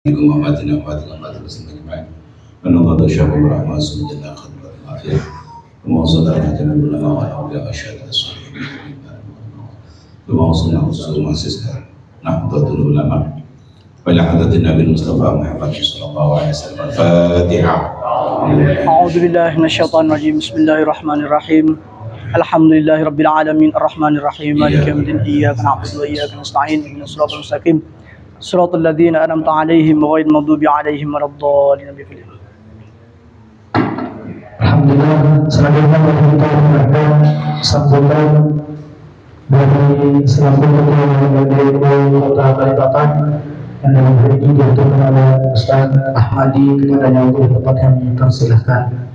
وماتنا وماتنا ومات المسلمين اجمعين من قضى شر الرحمن سجدنا خطبه العافيه ووصلنا حتى العلماء والاولياء والشهداء الصالحين كما وصلنا خصوصا مؤسسنا نهضه العلماء والى حضره النبي المصطفى محمد صلى الله عليه وسلم. الفاتحه. أعوذ بالله من الشيطان الرجيم. بسم الله الرحمن الرحيم. الحمد لله رب العالمين الرحمن الرحيم مالك يوم الدين إياك نعبد وإياك نستعين اهدنا الصراط المستقيم صراط الذين أنعمت عليهم غير المغضوب عليهم ولا الضالين. Alhamdulillah, sebagaimana kita mendengarkan sambutan dari selaku ketua LDNU Kota Balikpapan yang dalam hari ini diaturkan oleh Ustaz Ahmadi, kepadanya untuk tempat kami persilahkan.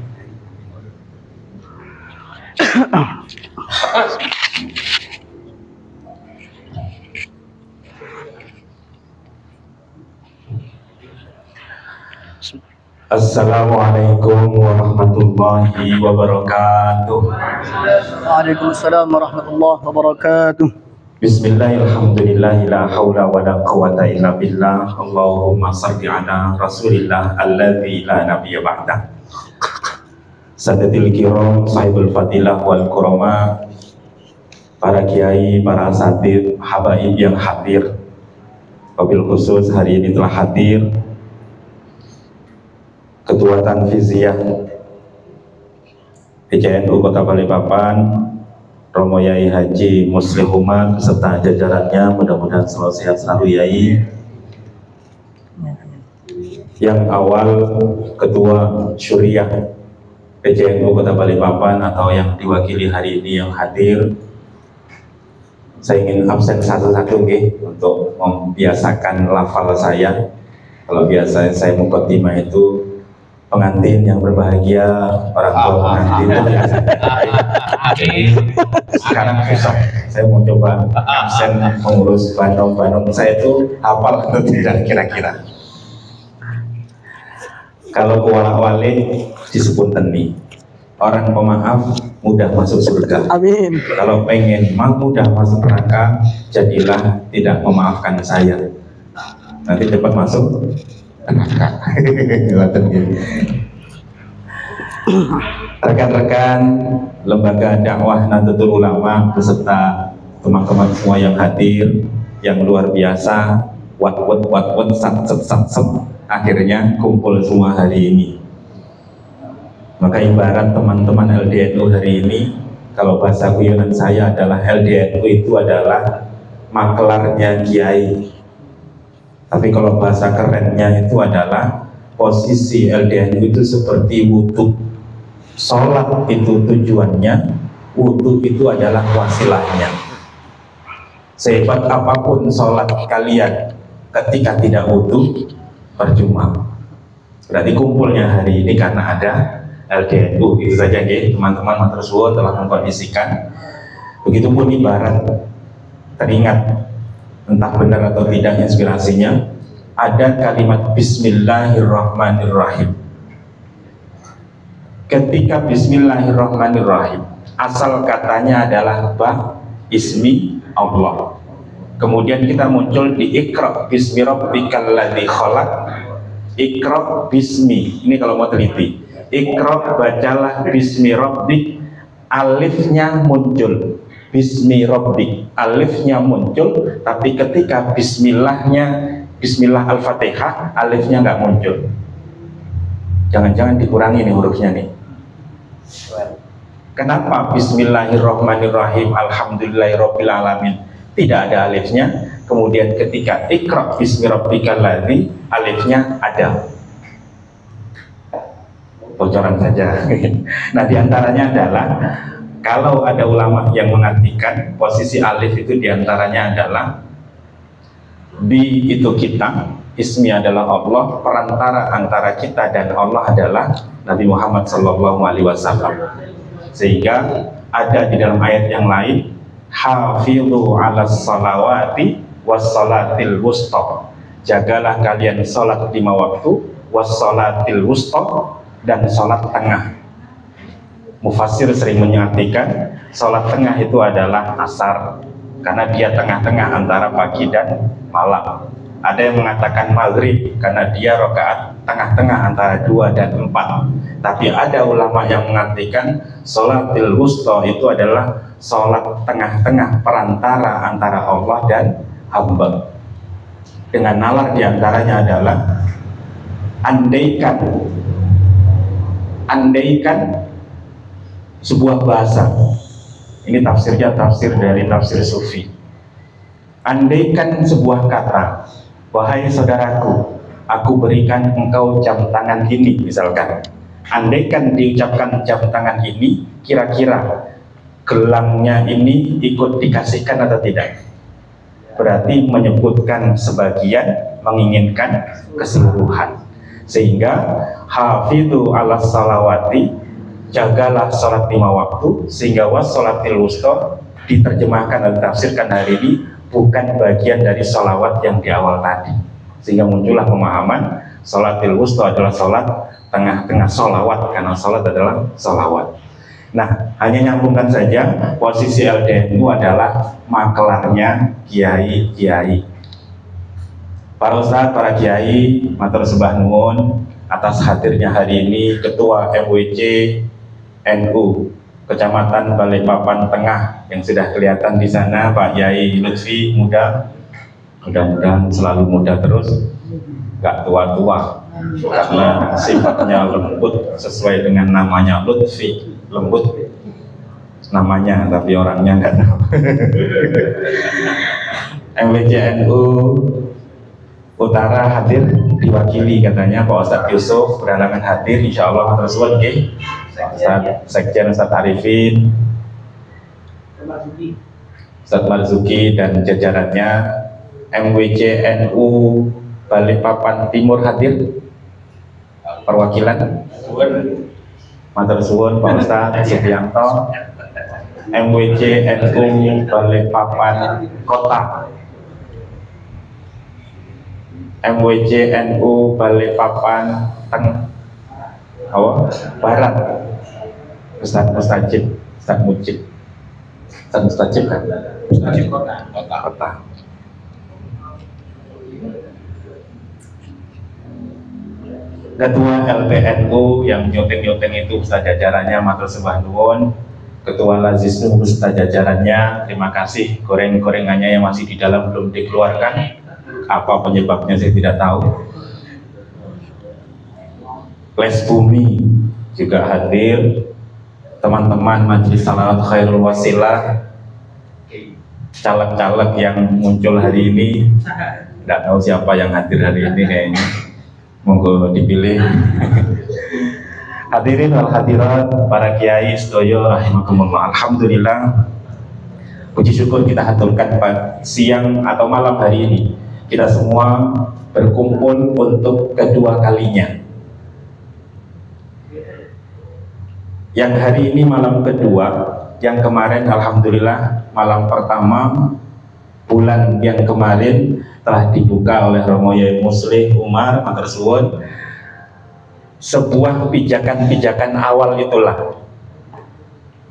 Assalamualaikum warahmatullahi wabarakatuh. Waalaikumsalam warahmatullahi wabarakatuh. Bismillahirrahmanirrahim. La haula wa la quwata illa billah. Allahumma shalli ala Rasulillah alladzi la nabiyya ba'dah. Sadatil kiram, sahibul fadilah wal kurama, para kiai, para asatidz, habaib yang hadir. Wabil khusus hari ini telah hadir Ketua Tanfiziyah PCNU Kota Balikpapan, Romo Yai Haji Muslih Umar beserta jajarannya, mudah-mudahan selalu sehat selalu Yai. Yang awal Ketua Syuriah PCNU Kota Balikpapan atau yang diwakili hari ini yang hadir, saya ingin absen satu-satu untuk membiasakan lafal saya. Kalau biasa saya mukadimah itu pengantin yang berbahagia, orang tua pengantin itu biasa. Sekarang besok saya mau coba absen mengurus bandung saya itu hafal atau tidak kira-kira. Kalau kuwala-wali disebut teni, orang pemaaf mudah masuk surga. Amin. Kalau pengen mudah masuk neraka, jadilah tidak memaafkan saya, nanti cepat masuk rekan-rekan lembaga dakwah Nahdlatul Ulama beserta teman-teman semua yang hadir, yang luar biasa, wat-wat sat-sat akhirnya kumpul semua hari ini. Maka ibarat teman-teman LDNU hari ini, kalau bahasa guyonan saya adalah LDNU itu adalah maklarnya kiai. Tapi kalau bahasa kerennya itu adalah posisi LDNU itu seperti wudhu. Sholat itu tujuannya, wudhu itu adalah wasilahnya. Sehebat apapun sholat kalian, ketika tidak wudhu, percuma. Berarti kumpulnya hari ini karena ada LDNU. Itu saja teman-teman matur suwun telah mengkondisikan. Begitupun ibarat teringat entah benar atau tidak inspirasinya, ada kalimat Bismillahirrahmanirrahim. Ketika Bismillahirrahmanirrahim, asal katanya adalah ismi Allah. Kemudian kita muncul di Iqra bismi rabbikal ladzi khalaq. Iqra bismi, ini kalau mau teliti, Iqra bacalah bismi rabbik, alifnya muncul. Bismi rabbik, alifnya muncul, tapi ketika bismillahnya, bismillah al-fatihah, alifnya nggak muncul. Jangan-jangan dikurangi nih hurufnya nih. Kenapa Bismillahirrahmanirrahim, Alhamdulillahirabbil alamin tidak ada alifnya, kemudian ketika Iqra bismi rabbikal ladzi, alifnya ada? Bocoran saja. Nah, diantaranya adalah kalau ada ulama yang mengartikan posisi alif itu diantaranya adalah bi itu kita, ismi adalah Allah, perantara antara kita dan Allah adalah Nabi Muhammad SAW. Sehingga ada di dalam ayat yang lain, hafidhu ala salawati was salatil wusta, jagalah kalian sholat 5 waktu, was salatil wusta, dan sholat tengah. Mufassir sering mengartikan sholat tengah itu adalah asar, karena dia tengah-tengah antara pagi dan malam. ada yang mengatakan maghrib karena dia rakaat tengah-tengah antara 2 dan 4. Tapi ada ulama yang mengartikan sholatil wusta itu adalah sholat tengah-tengah perantara antara Allah dan hamba. Dengan nalar diantaranya adalah andaikan sebuah bahasa. Ini tafsirnya tafsir dari tafsir sufi. Andaikan sebuah kata, wahai saudaraku, aku berikan engkau jam tangan ini, misalkan. Andaikan diucapkan jam tangan ini, kira-kira gelangnya ini ikut dikasihkan atau tidak? Berarti menyebutkan sebagian, menginginkan keseluruhan. Sehingga hafidhu ala salawati, jagalah sholat 5 waktu, sehingga wassolatil wusta diterjemahkan dan ditafsirkan hari ini bukan bagian dari sholawat yang di awal tadi, sehingga muncullah pemahaman sholatil wusta adalah sholat tengah-tengah sholawat, karena sholat adalah sholawat. Nah, hanya nyambungkan saja, posisi LDNU adalah makelarnya kiai-kiai. Para ustadz, para kiai, matur sembah nuwun atas hadirnya hari ini Ketua MWC NU Kecamatan Balikpapan Tengah yang sudah kelihatan di sana, Pak Yai Lutfi, muda, mudah-mudahan selalu muda terus, gak tua-tua, karena sifatnya lembut sesuai dengan namanya Lutfi, lembut namanya tapi orangnya nggak tahu. MWC NU Utara hadir diwakili katanya Pak Ustadz Yusuf berhalangan hadir, insya Allah tersebut Sekjen Ustadz Arifin, Ustadz Marzuki dan jajarannya. MWC NU Balikpapan Timur hadir perwakilan matur suwun Pak Ustadz Subianto. MWC NU Balikpapan Kota, MWC NU Balikpapan Barat, Ustadz Mustajib, Ustadz Mujib, Ustadz Mustajib kan? Mustajib Kota. Ketua LPNU yang nyoteng-nyoteng itu beserta jajarannya matur sembah nuwun. Ketua Lazisnu beserta jajarannya, terima kasih. Goreng-gorengannya yang masih di dalam belum dikeluarkan. Apa penyebabnya saya tidak tahu. Les Bumi juga hadir. Teman-teman Majelis Salawat Khairul Wasilah, caleg-caleg yang muncul hari ini, tidak tahu siapa yang hadir hari ini kayaknya. Monggo dipilih. Hadirin wal hadirat, para kiai sedoyo rahimakumullah. Alhamdulillah, puji syukur kita haturkan siang atau malam hari ini. Kita semua berkumpul untuk kedua kalinya. Yang hari ini malam kedua, yang kemarin alhamdulillah malam pertama bulan yang kemarin telah dibuka oleh Romo Yai Muslih Umar matur suwun. Sebuah pijakan-pijakan awal itulah,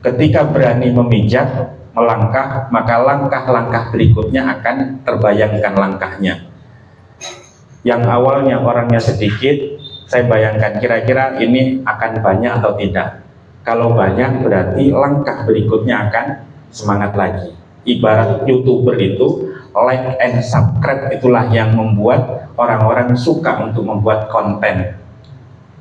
ketika berani memijak, melangkah, maka langkah-langkah berikutnya akan terbayangkan langkahnya. Yang awalnya orangnya sedikit, saya bayangkan kira-kira ini akan banyak atau tidak. Kalau banyak berarti langkah berikutnya akan semangat lagi. Ibarat YouTuber itu, like and subscribe itulah yang membuat orang-orang suka untuk membuat konten.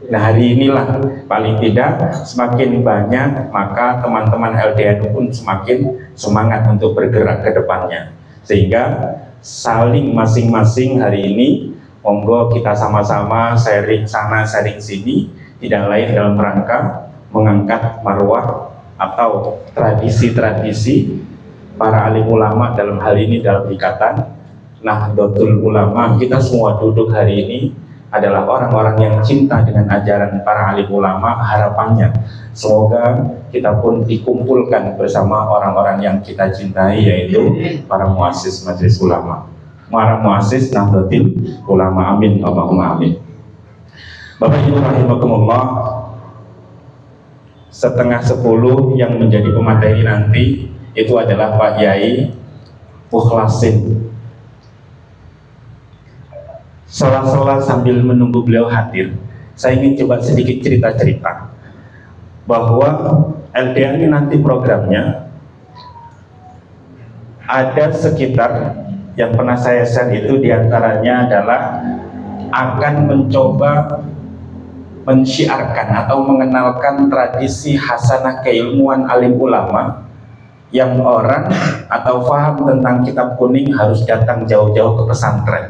Nah, hari inilah paling tidak semakin banyak, maka teman-teman LDNU pun semakin semangat untuk bergerak ke depannya. Sehingga saling masing-masing hari ini, monggo kita sama-sama sharing sana, sharing sini, tidak lain dalam rangka mengangkat marwah atau tradisi-tradisi para alim ulama, dalam hal ini dalam ikatan Nahdlatul Ulama. Kita semua duduk hari ini adalah orang-orang yang cinta dengan ajaran para alim ulama. Harapannya semoga kita pun dikumpulkan bersama orang-orang yang kita cintai, yaitu para muassis majelis ulama, para muassis Nahdlatul Ulama. Amin, Allahumma amin. Bapak Ibu rahimakumullah, 9:30 yang menjadi pemateri nanti itu adalah Pak Yai Mukhlasin. sela-sela sambil menunggu beliau hadir, saya ingin coba sedikit cerita-cerita bahwa LDA ini nanti programnya ada sekitar, yang pernah saya share itu diantaranya adalah akan mencoba mensyiarkan atau mengenalkan tradisi hasanah keilmuan alim ulama yang orang atau paham tentang kitab kuning harus datang jauh-jauh ke pesantren.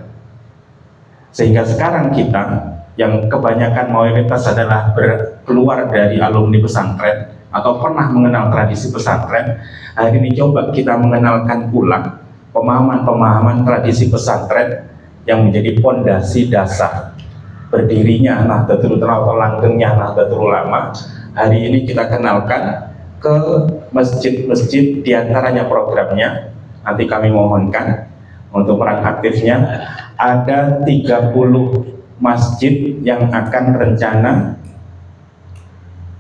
Sehingga sekarang kita yang kebanyakan mayoritas adalah keluar dari alumni pesantren atau pernah mengenal tradisi pesantren, hari ini coba kita mengenalkan ulang pemahaman-pemahaman tradisi pesantren yang menjadi pondasi dasar berdirinya Nahdlatul Ulama atau langgengnya Nahdlatul Ulama. Hari ini kita kenalkan ke masjid-masjid, diantaranya programnya nanti kami mohonkan untuk peran aktifnya ada 30 masjid yang akan rencana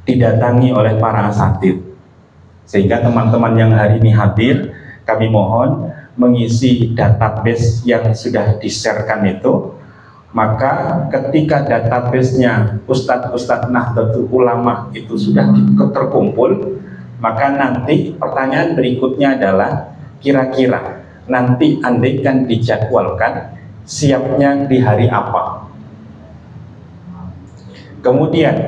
didatangi oleh para asatid, sehingga teman-teman yang hari ini hadir kami mohon mengisi database yang sudah di-sharekan itu. Maka ketika database-nya Ustadz-Ustadz Nahdlatul Ulama itu sudah terkumpul, maka nanti pertanyaan berikutnya adalah kira-kira nanti andaikan dijadwalkan siapnya di hari apa. Kemudian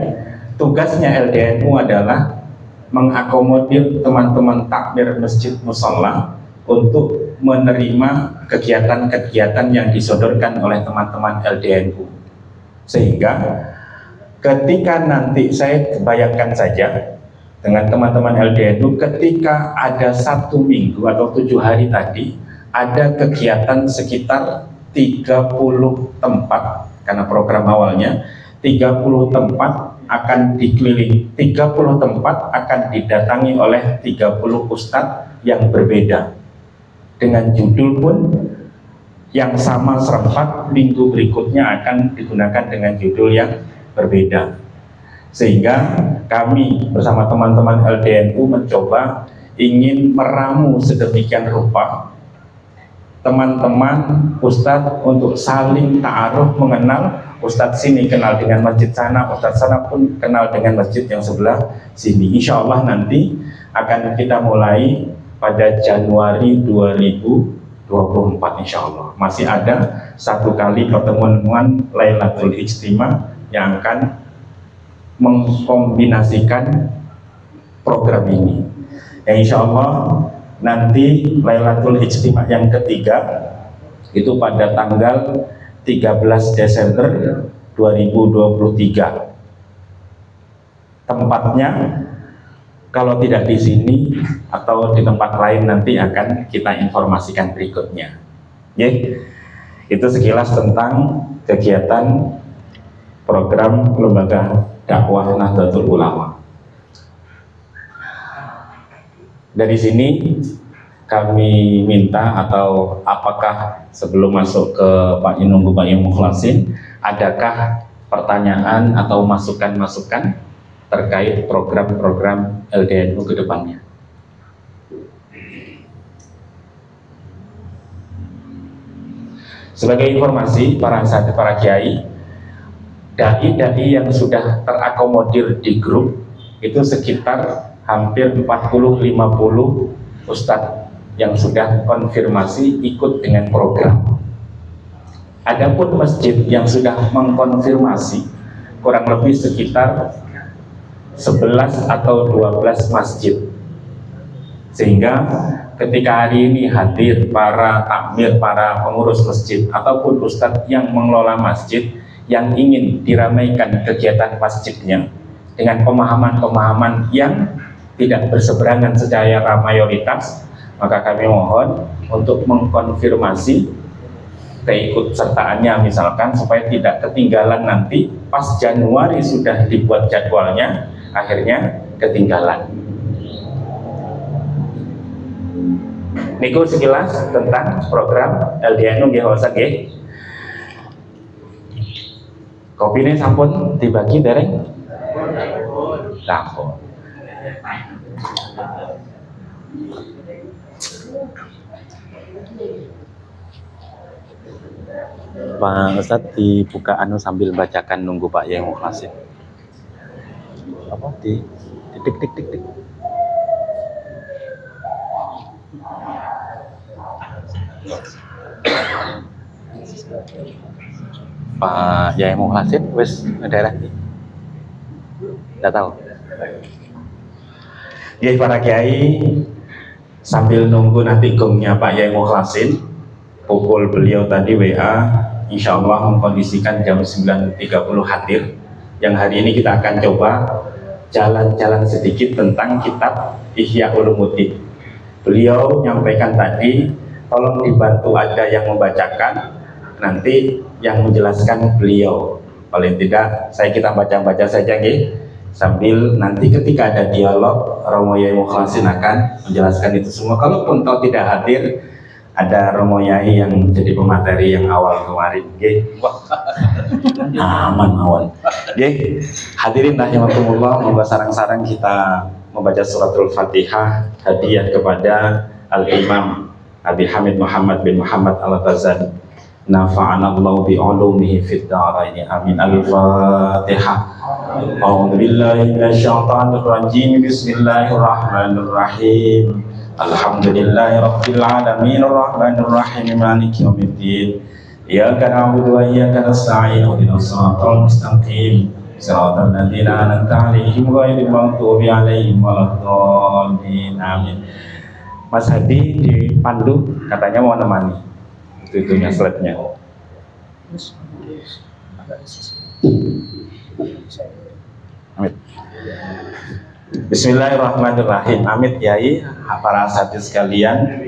tugasnya LDNU adalah mengakomodir teman-teman takmir masjid musalla untuk menerima kegiatan-kegiatan yang disodorkan oleh teman-teman LDNU. Sehingga ketika nanti saya bayangkan saja dengan teman-teman LDNU, ketika ada 1 minggu atau 7 hari tadi ada kegiatan sekitar 30 tempat, karena program awalnya 30 tempat akan dikelilingi, 30 tempat akan didatangi oleh 30 ustadz yang berbeda dengan judul pun yang sama serempak, minggu berikutnya akan digunakan dengan judul yang berbeda. Sehingga kami bersama teman-teman LDNU mencoba ingin meramu sedemikian rupa teman-teman ustadz untuk saling ta'aruf, mengenal. Ustadz sini kenal dengan masjid sana, ustadz sana pun kenal dengan masjid yang sebelah sini. Insya Allah nanti akan kita mulai pada Januari 2024 insya Allah. Masih ada 1 kali pertemuan Lailatul Ijtima yang akan mengkombinasikan program ini. Yang insya Allah nanti Lailatul Ijtima yang ketiga itu pada tanggal 13 Desember 2023. Tempatnya kalau tidak di sini atau di tempat lain nanti akan kita informasikan berikutnya. Itu sekilas tentang kegiatan program lembaga dakwah Nahdlatul Ulama. Dari sini kami minta, atau apakah sebelum masuk ke Pak Inunggu Pak Yang Mukhlasin, adakah pertanyaan atau masukan-masukan terkait program-program LDNU ke depannya? Sebagai informasi para asatidz, para kiai, dai-dai yang sudah terakomodir di grup itu sekitar hampir 40-50 ustadz yang sudah konfirmasi ikut dengan program. Adapun masjid yang sudah mengkonfirmasi kurang lebih sekitar 11 atau 12 masjid. Sehingga ketika hari ini hadir para takmir, para pengurus masjid ataupun ustadz yang mengelola masjid yang ingin diramaikan kegiatan masjidnya dengan pemahaman-pemahaman yang tidak berseberangan secara mayoritas, maka kami mohon untuk mengkonfirmasi keikutsertaannya misalkan, supaya tidak ketinggalan nanti pas Januari sudah dibuat jadwalnya akhirnya ketinggalan. Niku sekilas tentang program LDNU nggih wawasan nggih. Kopine sampun dibagi dereng? Sampun. Pak Ustadz dibuka anu sambil bacakan nunggu Pak yang Mukhlasin. Apa di tik tik tik tik. Pak Yai Mukhlasin wis daerah ini. Enggak tahu. Ya para kiai, sambil nunggu nanti gongnya Pak Yai Mukhlasin, pukul beliau tadi WA, insya Allah mengkondisikan jam 9.30 hadir. Yang hari ini kita akan coba jalan-jalan sedikit tentang kitab Ihya Ulumuddin. Beliau nyampaikan tadi, tolong dibantu ada yang membacakan, nanti yang menjelaskan beliau. Paling tidak kita baca-baca saja nggih. Sambil nanti ketika ada dialog, Romo Yai Mukhlasin akan menjelaskan itu semua. Kalaupun toh tidak hadir, ada Romo Yai yang jadi pemateri yang awal kemarin. Aman awan. Hadirin rahimakumullah, moga sarang-sarang kita membaca suratul Fatihah hadiah kepada Al-Imam Abi Hamid Muhammad bin Muhammad Al-Ghazali. Nafa'anallahu bi'ulumihi fid dharain. Amin. Al-Fatihah. A'udzu billahi minasyaitonir rajim. Bismillahirrahmanirrahim. Alhamdulillahirabbil alamin arrahmanir rahim maliki yaumiddin. Iyyaka na'budu wa iyyaka nasta'in. Ihdinas siratal mustaqim. Siratal ladzina an'amta 'alaihim ghairil maghdubi 'alaihim waladdallin. Amin. Mas Hadi di Pandu katanya mau nemani. Itunya slide-nya. Amin. Bismillahirrahmanirrahim. Amit Yai, para asatidz sekalian.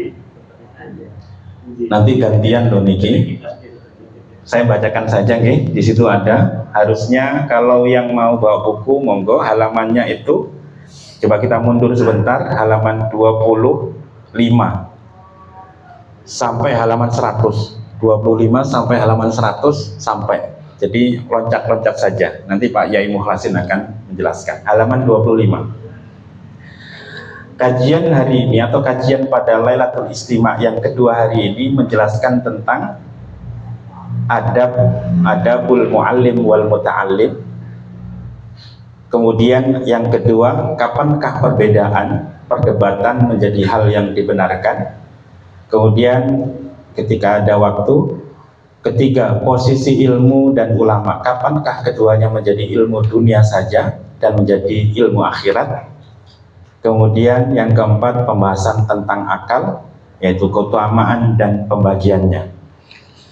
Nanti gantian loh niki. Saya bacakan saja nggih. Di situ ada. Harusnya kalau yang mau bawa buku monggo halamannya itu coba kita mundur sebentar, halaman 25 sampai halaman 100, 25 sampai halaman 100 sampai. Jadi loncat-loncat saja. Nanti Pak Yai Mukhlasin akan menjelaskan. Halaman 25. Kajian hari ini atau kajian pada Lailatul Istima yang kedua hari ini menjelaskan tentang adabul muallim wal muta'allim. Kemudian yang kedua, kapankah perdebatan menjadi hal yang dibenarkan. Kemudian ketika ada waktu. Ketiga, posisi ilmu dan ulama, kapankah keduanya menjadi ilmu dunia saja dan menjadi ilmu akhirat. Kemudian yang keempat, pembahasan tentang akal, yaitu keutamaan dan pembagiannya.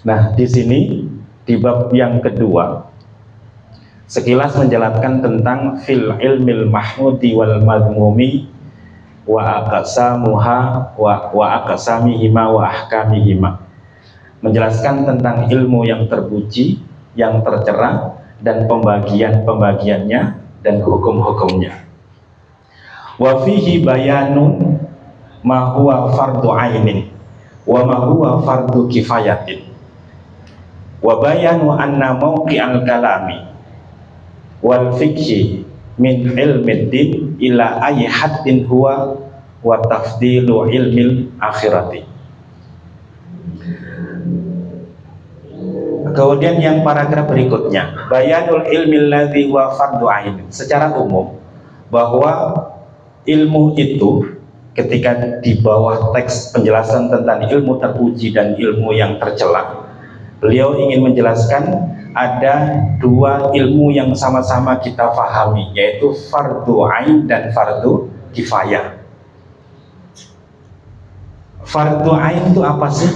Nah, di sini di bab yang kedua sekilas menjelaskan tentang fil ilmil mahmudi wal madmumi wa aqsamuha wa aqsamihima wa ahkamihima. Menjelaskan tentang ilmu yang terpuji, yang tercera, dan pembagiannya dan hukum-hukumnya. Wa fihi bayanun ma huwa fardu ainin wa ma huwa fardu kifayatin. Wa bayanu anna mawqi'al kalami wal fiqhi min ilmid din ila ayyi haddin huwa wa tafdilu ilmil akhirati. Kemudian yang paragraf berikutnya, bayanul ilmi alladzi wa fardu ain. Secara umum bahwa ilmu itu ketika di bawah teks penjelasan tentang ilmu terpuji dan ilmu yang tercela, beliau ingin menjelaskan ada dua ilmu yang sama-sama kita pahami, yaitu fardu ain dan fardu kifayah. Fardu ain itu apa sih?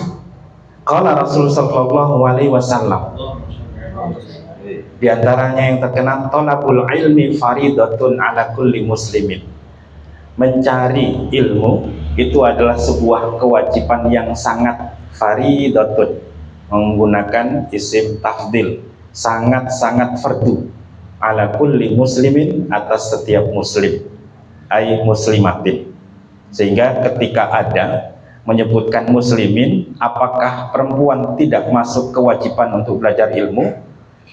Qala Rasul sallallahu alaihi wasallam. Di antaranya yang terkenal, thalabul ilmi faridatun ala kulli muslimin. Mencari ilmu itu adalah sebuah kewajiban yang sangat faridatun, menggunakan isim tafdil, sangat-sangat fardu ala kulli muslimin, atas setiap muslim, ay muslimatin. Sehingga ketika ada menyebutkan muslimin, apakah perempuan tidak masuk kewajiban untuk belajar ilmu?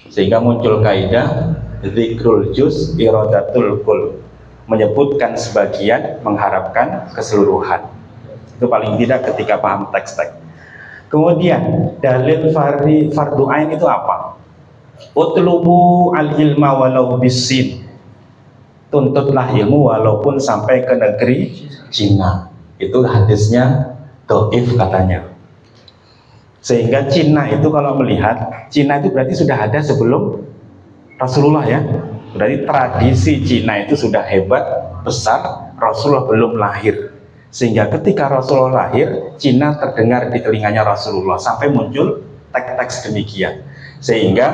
Sehingga muncul kaidah dzikrul juz iradatul kul, menyebutkan sebagian mengharapkan keseluruhan. Itu paling tidak ketika paham teks-teks. Kemudian dalil fardu ain itu apa? Utlubu al-ilma walau bisin. Tuntutlah ilmu walaupun sampai ke negeri Cina. Itu hadisnya dhaif katanya. Sehingga Cina itu kalau melihat, Cina itu berarti sudah ada sebelum Rasulullah ya. Berarti tradisi Cina itu sudah hebat, besar, Rasulullah belum lahir. Sehingga ketika Rasulullah lahir, Cina terdengar di telinganya Rasulullah sampai muncul teks-teks demikian. Sehingga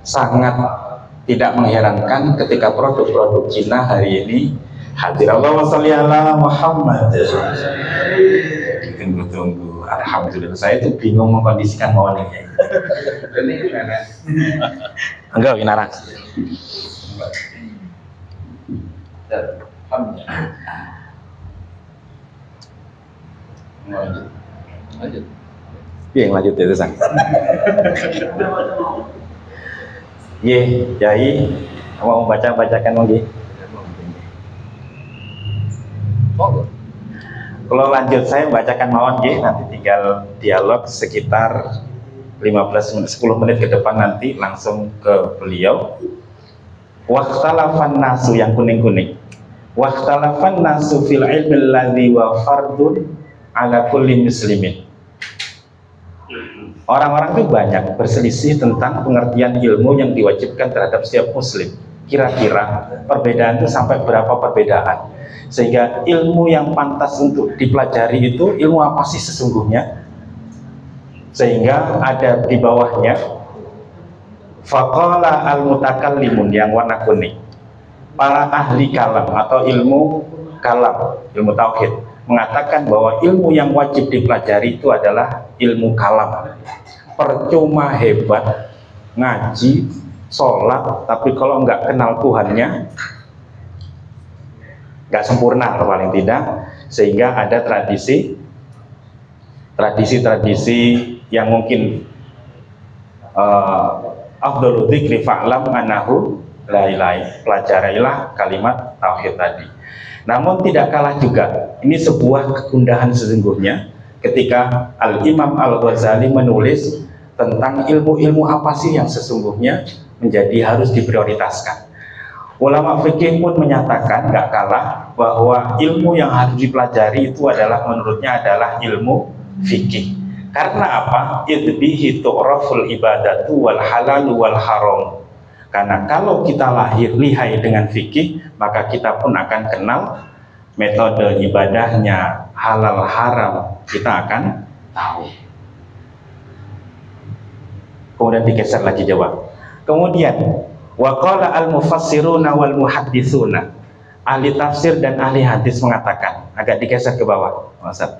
sangat tidak mengherankan ketika produk-produk Cina hari ini hadir. Allahumma sholli ala Muhammad. Tunggu-tunggu. Alhamdulillah, saya itu bingung mengkondisikan maunya. Enggak, Inara. Lanjut. Yang lanjut itu sang. Ye, Yai, mau bacakan lagi. Kalau lanjut saya bacakan mawon nggih, nanti tinggal dialog sekitar 10 menit ke depan, nanti langsung ke beliau. Waqtalafan nasu, yang kuning-kuning. Waqtalafan nasu fil ilmi alladhi wa fardun ala kulli muslimin. Orang-orang itu banyak berselisih tentang pengertian ilmu yang diwajibkan terhadap setiap muslim. Kira-kira perbedaan itu sampai berapa perbedaan? Sehingga ilmu yang pantas untuk dipelajari itu ilmu apa sih sesungguhnya? Sehingga ada di bawahnya faqala al-mutakallimun, yang warna kuning. Para ahli kalam atau ilmu kalam, ilmu tauhid, mengatakan bahwa ilmu yang wajib dipelajari itu adalah ilmu kalam. Percuma hebat ngaji, sholat, tapi kalau nggak kenal Tuhannya, nggak sempurna paling tidak. Sehingga ada tradisi yang mungkin afdhalu dzikri fa'lam annahu la ilaha, pelajarilah kalimat tauhid tadi. Namun tidak kalah juga, ini sebuah kegundahan sesungguhnya ketika Al-Imam Al-Ghazali menulis tentang ilmu-ilmu apa sih yang sesungguhnya menjadi harus diprioritaskan. Ulama fikih pun menyatakan gak kalah bahwa ilmu yang harus dipelajari itu adalah, menurutnya adalah ilmu fikih. Karena apa? Idbihi tu'raful ibadatu wal halalu wal haram. Karena kalau kita lahir lihai dengan fikih, maka kita pun akan kenal metode ibadahnya, halal haram, kita akan tahu. Kemudian digeser lagi jawab. Kemudian waqala al-mufassiruna wal muhadditsuna, ahli tafsir dan ahli hadis mengatakan, agak digeser ke bawah, Ustaz,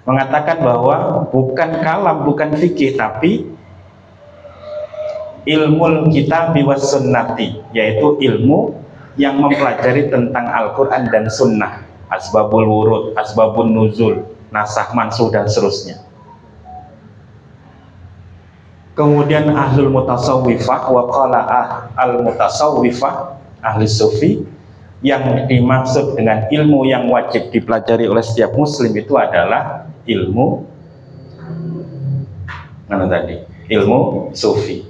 mengatakan bahwa bukan kalam, bukan fikih, tapi ilmu kitab was sunnati, yaitu ilmu yang mempelajari tentang Al-Quran dan Sunnah, asbabul wurud, asbabun nuzul, nasakh mansuh dan seterusnya. Kemudian ahlul mutasawwifah, wa qala al-mutasawwifah, ahli sufi, yang dimaksud dengan ilmu yang wajib dipelajari oleh setiap muslim itu adalah ilmu mana tadi? Ilmu sufi.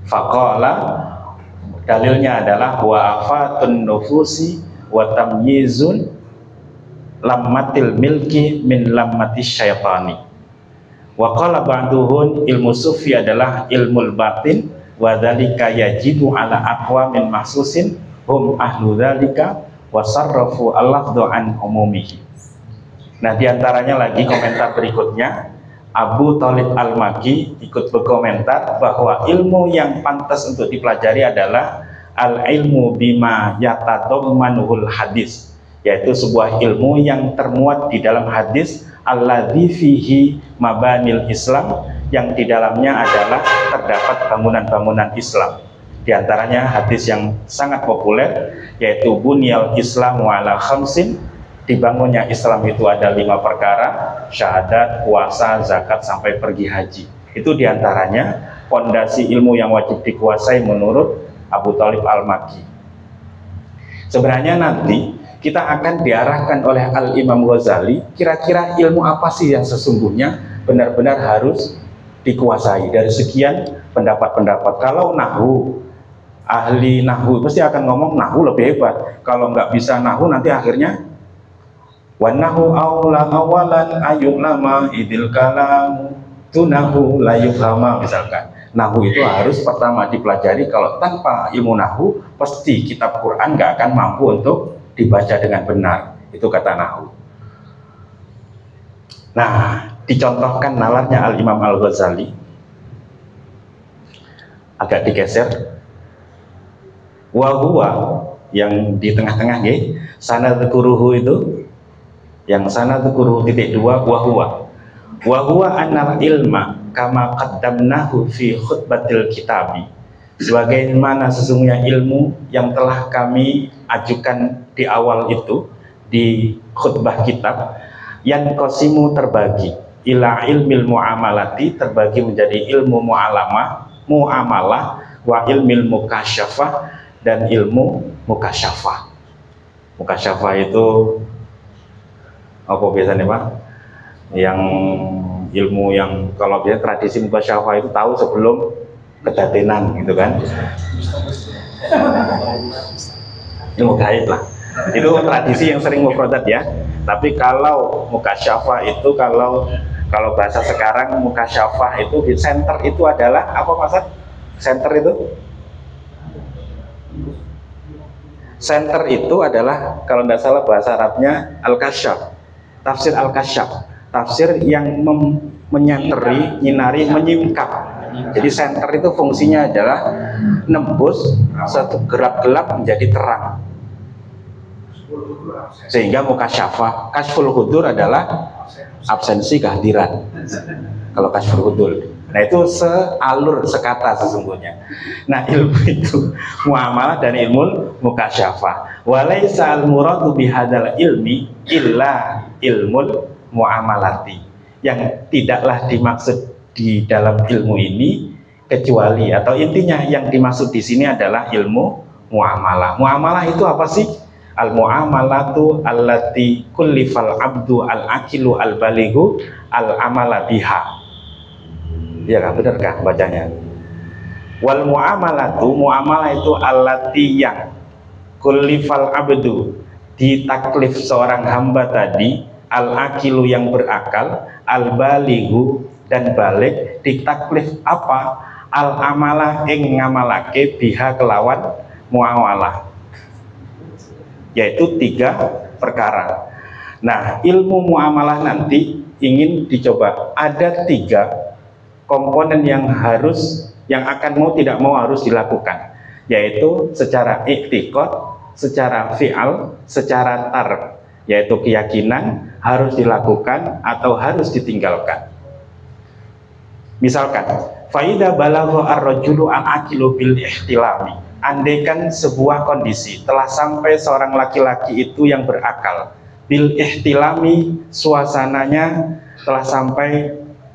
Faqala, dalilnya adalah wa afatun nufusi wa tamyizun lammatil milki min lammatis syaitani. Wa qala ba'duhun, ilmu sufi adalah ilmu batin, wa dzalika yajibu ala aqwamin mahsusin hum ahlu dzalika wa sarrafu al-lafdhu an umumihi. Nah, diantaranya lagi komentar berikutnya, Abu Thalib Al-Maki ikut berkomentar bahwa ilmu yang pantas untuk dipelajari adalah al-ilmu bima yatadammanuhul hadis, yaitu sebuah ilmu yang termuat di dalam hadis, alladzi fihi mabanil Islam, yang di dalamnya adalah terdapat bangunan-bangunan Islam. Di antaranya hadis yang sangat populer, yaitu bunyal Islamu ala khamsin, dibangunnya Islam itu ada 5 perkara, syahadat, puasa, zakat, sampai pergi haji. Itu diantaranya fondasi ilmu yang wajib dikuasai menurut Abu Thalib Al-Maki. Sebenarnya nanti kita akan diarahkan oleh Al-Imam Ghazali, kira-kira ilmu apa sih yang sesungguhnya benar-benar harus dikuasai dari sekian pendapat-pendapat. Kalau nahu, ahli nahu pasti akan ngomong nahu lebih hebat. Kalau nggak bisa nahu nanti akhirnya wanahu aula awalan ayuk lama idil kalam tunahu layuk lama misalkan. Nahu itu harus pertama dipelajari. Kalau tanpa ilmu nahu pasti kitab Quran nggak akan mampu untuk dibaca dengan benar. Itu kata nahu. Nah, dicontohkan nalarnya Al-Imam Al-Ghazali. Agak digeser. Wa huwa yang di tengah-tengah nggih, sanadkuruhu itu yang sanadkuruhu titik 2 wa huwa annal ilma kama qaddamnahu fi khutbatil kitabi. Sebagaimana sesungguhnya ilmu yang telah kami ajukan di awal itu di khutbah kitab, yang qasimu terbagi ila ilmil muamalati, terbagi menjadi ilmu muamalah wa ilmil mukasyafah dan ilmu mukasyafah. Mukasyafah itu apa biasanya Pak? Yang ilmu yang kalau biasa tradisi mukasyafah itu tahu sebelum kedatenan gitu kan. Ilmu gaib lah. Itu tradisi yang sering mufradat ya. Tapi kalau mukasyafah itu kalau bahasa sekarang mukasyafah itu di center itu adalah apa maksud? Center itu? Center itu adalah kalau tidak salah bahasa Arabnya al-kasyaf. Tafsir al-kasyaf. Tafsir yang menyenteri, nyinari, menyingkap. Jadi center itu fungsinya adalah nembus satu gelap-gelap menjadi terang. Sehingga mukasyafah, kasyful hudur adalah absensi kehadiran. Kalau kasyful hudur. Nah itu sealur, sekata sesungguhnya. Nah ilmu itu muamalah dan ilmu mukasyafah. Walaisa al-muradu bihadzal ilmi illa ilmul muamalati. Yang tidaklah dimaksud di dalam ilmu ini kecuali atau intinya yang dimaksud di sini adalah ilmu muamalah. Muamalah itu apa sih? Al-muamalatu allati kullifal abdu al-akilu al-balighu al-amala biha. Ya kan, benar kah bacanya? Wal muamalatu, muamalah itu allati yang kullifal abdu, ditaklif seorang hamba tadi, al-akilu yang berakal, al-balighu dan balik, ditaklif apa? Al-amalah ing ngamalake biha kelawan muamalah. Yaitu 3 perkara. Nah, ilmu muamalah nanti ingin dicoba. Ada 3 komponen yang akan mau tidak mau harus dilakukan, yaitu secara i'tiqad, secara fi'al, secara tar, yaitu keyakinan harus dilakukan atau harus ditinggalkan. Misalkan, faida balagha ar-rajulu al-aqilu bil ihtilami. Andaikan sebuah kondisi telah sampai seorang laki-laki itu yang berakal bil ihtilami, suasananya telah sampai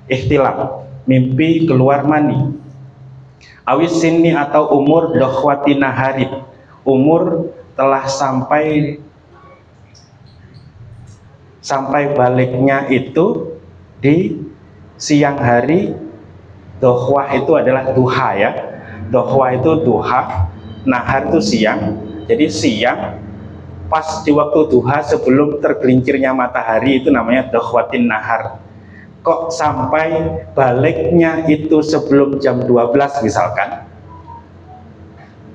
ihtilam, mimpi keluar mani, awis sini atau umur dokhwati naharib, umur telah sampai baliknya itu di siang hari. Dokhwah itu adalah duha ya. Dokhwah itu duha, nahar itu siang. Jadi siang pas di waktu duha sebelum tergelincirnya matahari itu namanya dokhwatin nahar. Kok sampai baliknya itu sebelum jam 12 misalkan.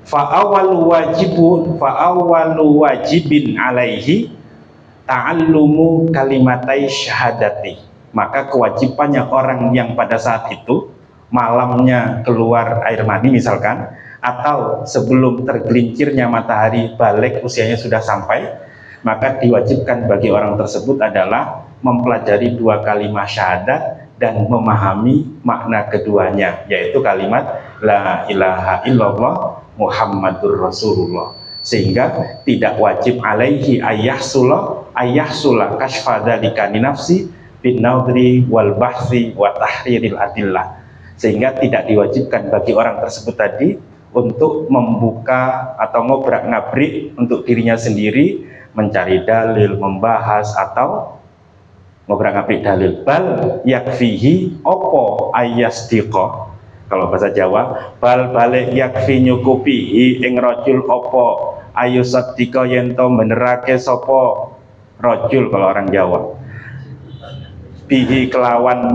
Fa'awalu wajibin alaihi ta'allumu kalimatai syahadati. Maka kewajibannya orang yang pada saat itu malamnya keluar air mani misalkan, atau sebelum tergelincirnya matahari balik usianya sudah sampai, maka diwajibkan bagi orang tersebut adalah mempelajari 2 kalimat syahadat dan memahami makna keduanya, yaitu kalimat la ilaha illallah Muhammadur Rasulullah. Sehingga tidak wajib alaihi ayyahsula kashfa dzalika li nafsi bin nadri wal bahsi wa tahriril adillah. Sehingga tidak diwajibkan bagi orang tersebut tadi untuk membuka atau ngobrak-ngabrik untuk dirinya sendiri, mencari dalil, membahas atau ngobrak-abrik dalil. Bal yakfihi opo ayasdiqo, kalau bahasa Jawa, bal balik yakfi nyukupi ing rajul opo ayu saddiqa yento benerake sopo rajul kalau orang Jawa, bihi kelawan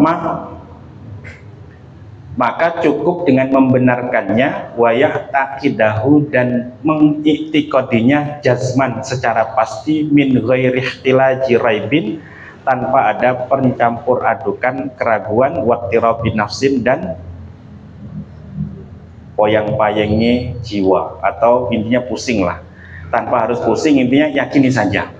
maka cukup dengan membenarkannya, wayah takidahu dan mengiktikodinya jazman secara pasti, min ghairi ihtilaji raibin, tanpa ada pencampur adukan keraguan, wattirabi nafsin dan poyang-payengnya jiwa, atau intinya pusing lah, tanpa harus pusing, intinya yakini saja.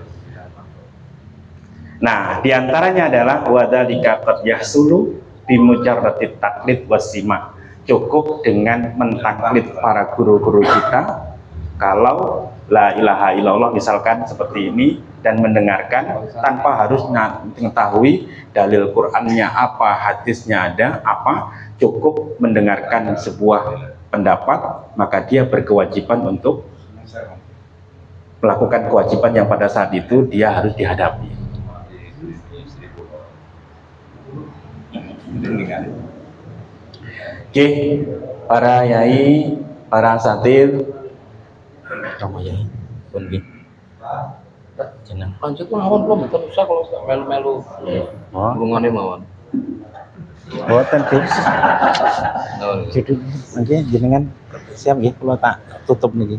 Nah, diantaranya adalah wadzalika qad yahsulu bimujarradit taklid wasima, cukup dengan mentaklid para guru-guru kita. Kalau la ilaha illallah misalkan seperti ini, dan mendengarkan tanpa harus mengetahui dalil Qur'annya apa, hadisnya ada apa, cukup mendengarkan sebuah pendapat, maka dia berkewajiban untuk melakukan kewajiban yang pada saat itu dia harus dihadapi. Oke, para yai, para satir, kamu yai, pun jeneng. Lanjut mawon belum betul usah kalau melu-melu. Oh, Hubungannya mawon. boten Gus. Jadi nggih jenengan siap nggih kula tak tutup niki.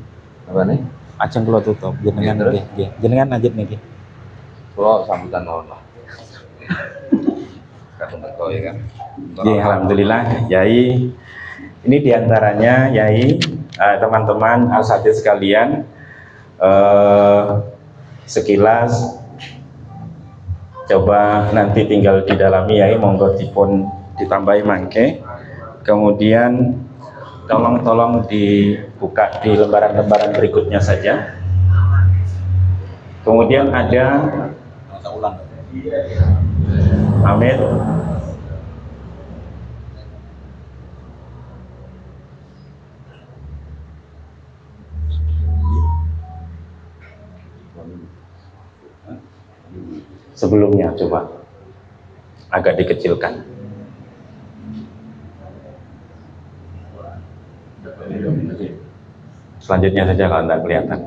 Apa nih? Ajeng kula tutup jenengan nggih, nggih. Jenengan lanjut niki. Kalau sambutan mawon lah. Kadang teko ya kan. Nggih, alhamdulillah yai. Ini diantaranya yai, teman-teman asatidz sekalian, sekilas coba nanti tinggal didalami yai, monggo dipun ditambahi mangke, kemudian tolong dibuka di lembaran-lembaran berikutnya saja. Kemudian ada Amin. Sebelumnya coba agak dikecilkan. Selanjutnya saja kalau tidak kelihatan.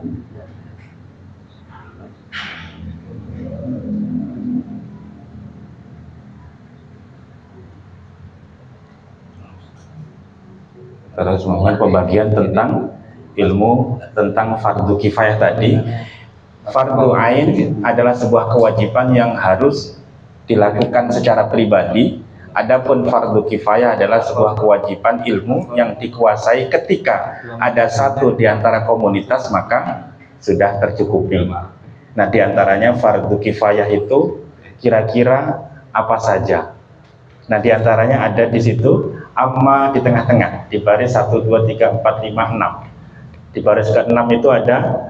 Terus melakukan pembagian tentang ilmu tentang fardu kifayah tadi. Fardu ain adalah sebuah kewajiban yang harus dilakukan secara pribadi. Adapun fardu kifayah adalah sebuah kewajiban ilmu yang dikuasai ketika ada satu di antara komunitas, maka sudah tercukupi. Nah, di antaranya fardu kifayah itu kira-kira apa saja? Nah, di antaranya ada di situ amma di tengah-tengah, di baris 1, 2, 3, 4, 5, 6. Di baris ke-6 itu ada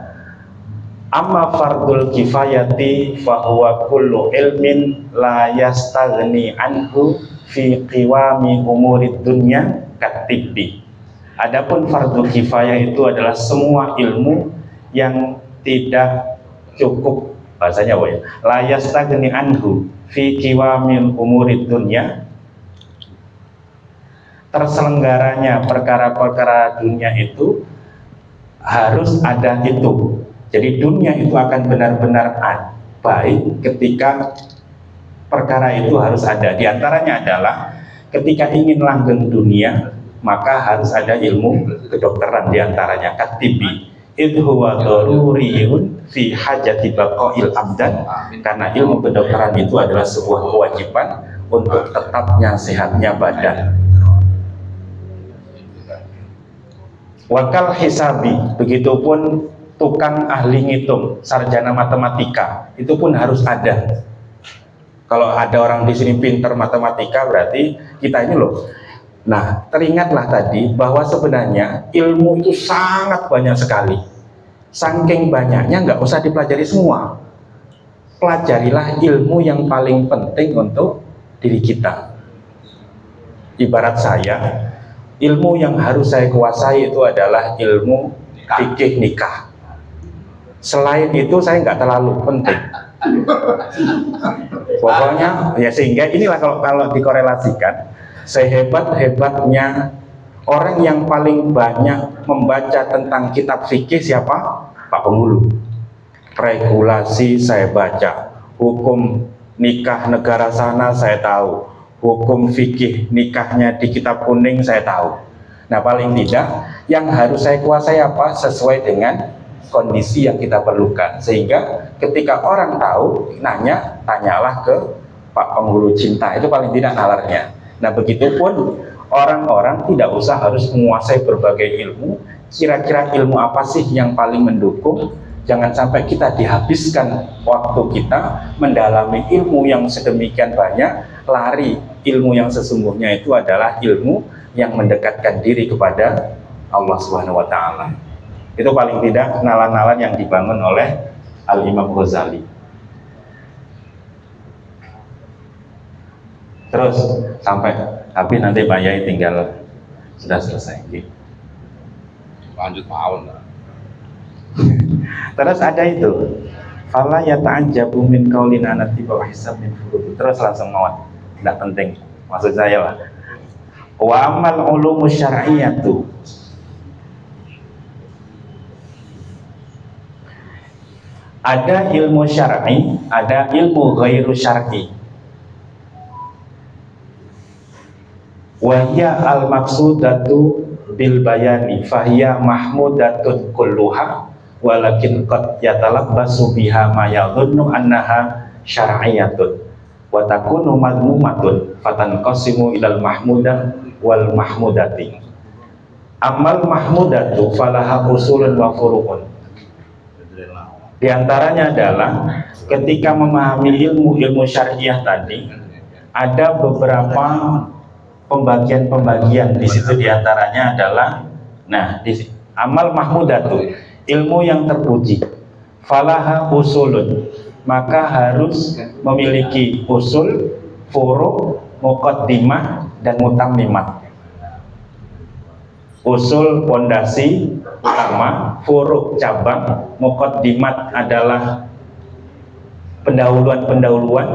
amma fardul kifayati fahuwa kullu ilmin la yastaghni anhu fi qiwami umurid dunya katibbi. Adapun fardu kifayah itu adalah semua ilmu yang tidak cukup, bahasanya apa ya? La yastaghni anhu fi qiwami umurid dunya, terselenggaranya perkara-perkara dunia itu harus ada itu. Jadi dunia itu akan benar-benar baik ketika perkara itu harus ada. Di antaranya adalah ketika ingin langgeng dunia, maka harus ada ilmu kedokteran. Di antaranya katibi idhuwa daruriyun fi hajati baqail abdan, karena ilmu kedokteran itu adalah sebuah kewajiban untuk tetapnya sehatnya badan. Wakal hisabi, begitupun tukang ahli ngitung, sarjana matematika, itu pun harus ada. Kalau ada orang di sini pinter matematika, berarti kita ini loh. Nah, teringatlah tadi bahwa sebenarnya ilmu itu sangat banyak sekali. Saking banyaknya nggak usah dipelajari semua. Pelajarilah ilmu yang paling penting untuk diri kita. Ibarat saya, ilmu yang harus saya kuasai itu adalah ilmu fikih nikah. Selain itu saya nggak terlalu penting. Pokoknya ya, sehingga inilah kalau dikorelasikan, sehebat-hebatnya orang yang paling banyak membaca tentang kitab fikih siapa? Pak Penghulu. Regulasi saya baca, hukum nikah negara sana saya tahu, hukum fikih nikahnya di kitab kuning saya tahu. Nah, paling tidak yang harus saya kuasai apa? Sesuai dengan kondisi yang kita perlukan, sehingga ketika orang tahu nanya, tanyalah ke Pak Penghulu cinta, itu paling tidak nalarnya. Nah, begitupun orang-orang tidak usah harus menguasai berbagai ilmu. Kira-kira ilmu apa sih yang paling mendukung? Jangan sampai kita dihabiskan waktu kita mendalami ilmu yang sedemikian banyak, lari ilmu yang sesungguhnya itu adalah ilmu yang mendekatkan diri kepada Allah Subhanahu wa Ta'ala. Itu paling tidak nalar-nalar yang dibangun oleh Al-Imam Ghazali. Terus sampai habis nanti Pak Yai tinggal sudah selesai. Lanjut mawon. Terus ada itu, fala yata'ajjabu min qaulin anati wa hisab min furud. Terus langsung mawon. Tidak penting. Maksud saya lah. Wa amal ulumu syar'iyyatu, ada ilmu syar'i, ada ilmu ghairu syar'i. Wahya al-maqsudatu bil bayani fahiya mahmudatun kulluha walakin qad yatalabbasu biha ma yadhunnu annaha syar'iyyatun wa takunu madmumatun fatanqasimu ilal mahmudah wal mahmudati. Amal mahmudatu falaha usulun wa furu'un. Di antaranya adalah ketika memahami ilmu syariah tadi, ada beberapa pembagian-pembagian di situ. Di antaranya adalah, nah, amal mahmudatu, ilmu yang terpuji, falaha usulun, maka harus memiliki usul, furu, muqaddimah, dan mutammimat. Usul pondasi utama, furu cabang, muqaddimat adalah pendahuluan-pendahuluan,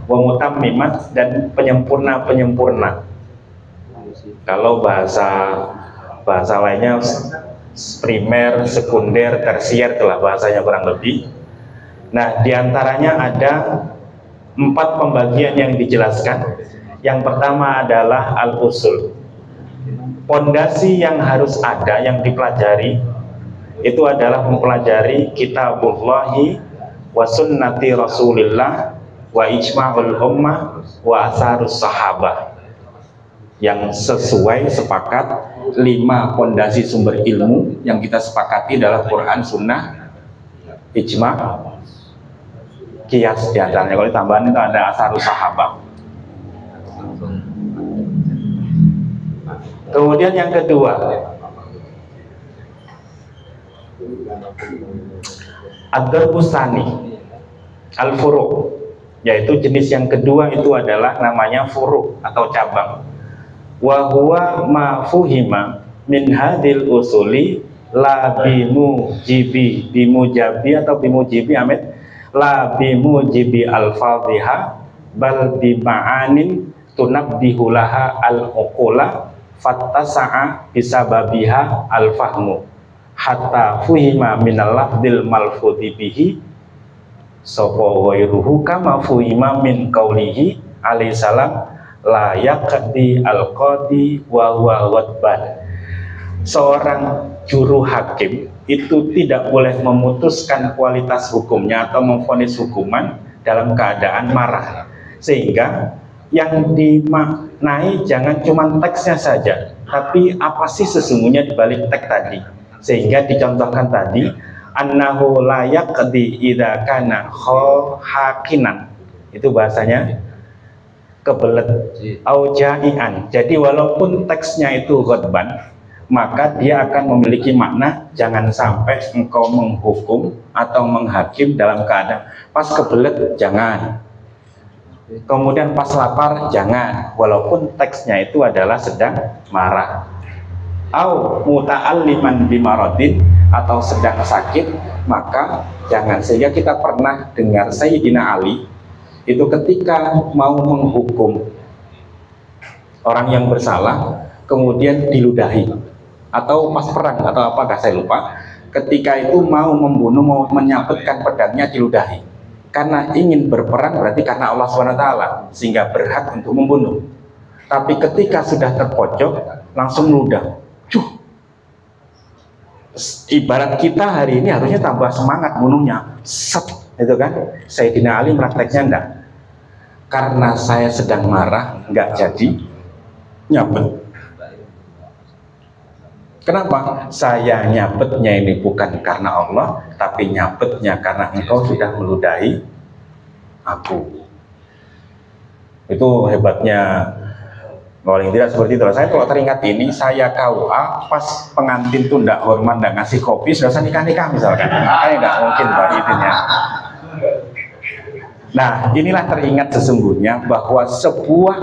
wa mutammimat dan penyempurna-penyempurna. Kalau bahasa lainnya primer, sekunder, tersier, itulah bahasanya kurang lebih. Nah, diantaranya ada 4 pembagian yang dijelaskan. Yang pertama adalah al-usul. Pondasi yang harus ada, yang dipelajari, itu adalah mempelajari kitabullahi wa sunnati rasulillah wa ijma'ul ummah wa asarus sahabah, yang sesuai sepakat 5 pondasi sumber ilmu yang kita sepakati adalah Quran, Sunnah, ijma', qiyas. Diantaranya kalau ditambahan itu ada asarus sahabah. Kemudian yang kedua, ad-darbusani, al-furu', yaitu jenis yang kedua itu adalah namanya furu' atau cabang. Wa huwa ma fuhima min hadil usuli la bimujabi atau bimujibi amit la bimujibi al-fadhiha bal bima'anin tunabbihulaha al-uqula fattasa'a bisababiha al-fahmu hatta fuhima minal lafdil malfudhi bihi sapa ghairuhu kama fuhima min qaulihi alaihi salam la yaqdi al-qadi wa huwa ghadban. Seorang juru hakim itu tidak boleh memutuskan kualitas hukumnya atau memvonis hukuman dalam keadaan marah, sehingga yang dimaknai jangan cuma teksnya saja, tapi apa sih sesungguhnya di balik teks tadi. Sehingga dicontohkan tadi, annahu la yaqdi idza kana hakinan, itu bahasanya kebelet, au jai'an. Jadi walaupun teksnya itu ghadban, maka dia akan memiliki makna jangan sampai engkau menghukum atau menghakim dalam keadaan pas kebelet, jangan. Kemudian pas lapar, jangan, walaupun teksnya itu adalah sedang marah. Au muta'alliman bimaradin, atau sedang sakit, maka jangan. Sehingga kita pernah dengar Sayyidina Ali itu ketika mau menghukum orang yang bersalah kemudian diludahi, atau pas perang atau apakah saya lupa, ketika itu mau membunuh, mau menyabetkan pedangnya diludahi, karena ingin berperang berarti karena Allah SWT, sehingga berhak untuk membunuh. Tapi ketika sudah terpojok langsung meludah. Ibarat kita hari ini harusnya tambah semangat bunuhnya, set, itu kan. Sayyidina Ali prakteknya enggak, karena saya sedang marah enggak jadi nyabet. Kenapa? Saya nyabetnya ini bukan karena Allah, tapi nyabetnya karena engkau sudah meludahi aku. Itu hebatnya. Paling tidak seperti itu. Saya kalau teringat ini, saya KUA pas pengantin tuh ndak hormat, ndak ngasih kopi, sudah nikah misalkan, kan nggak mungkin Pak itunya. Nah, inilah teringat sesungguhnya bahwa sebuah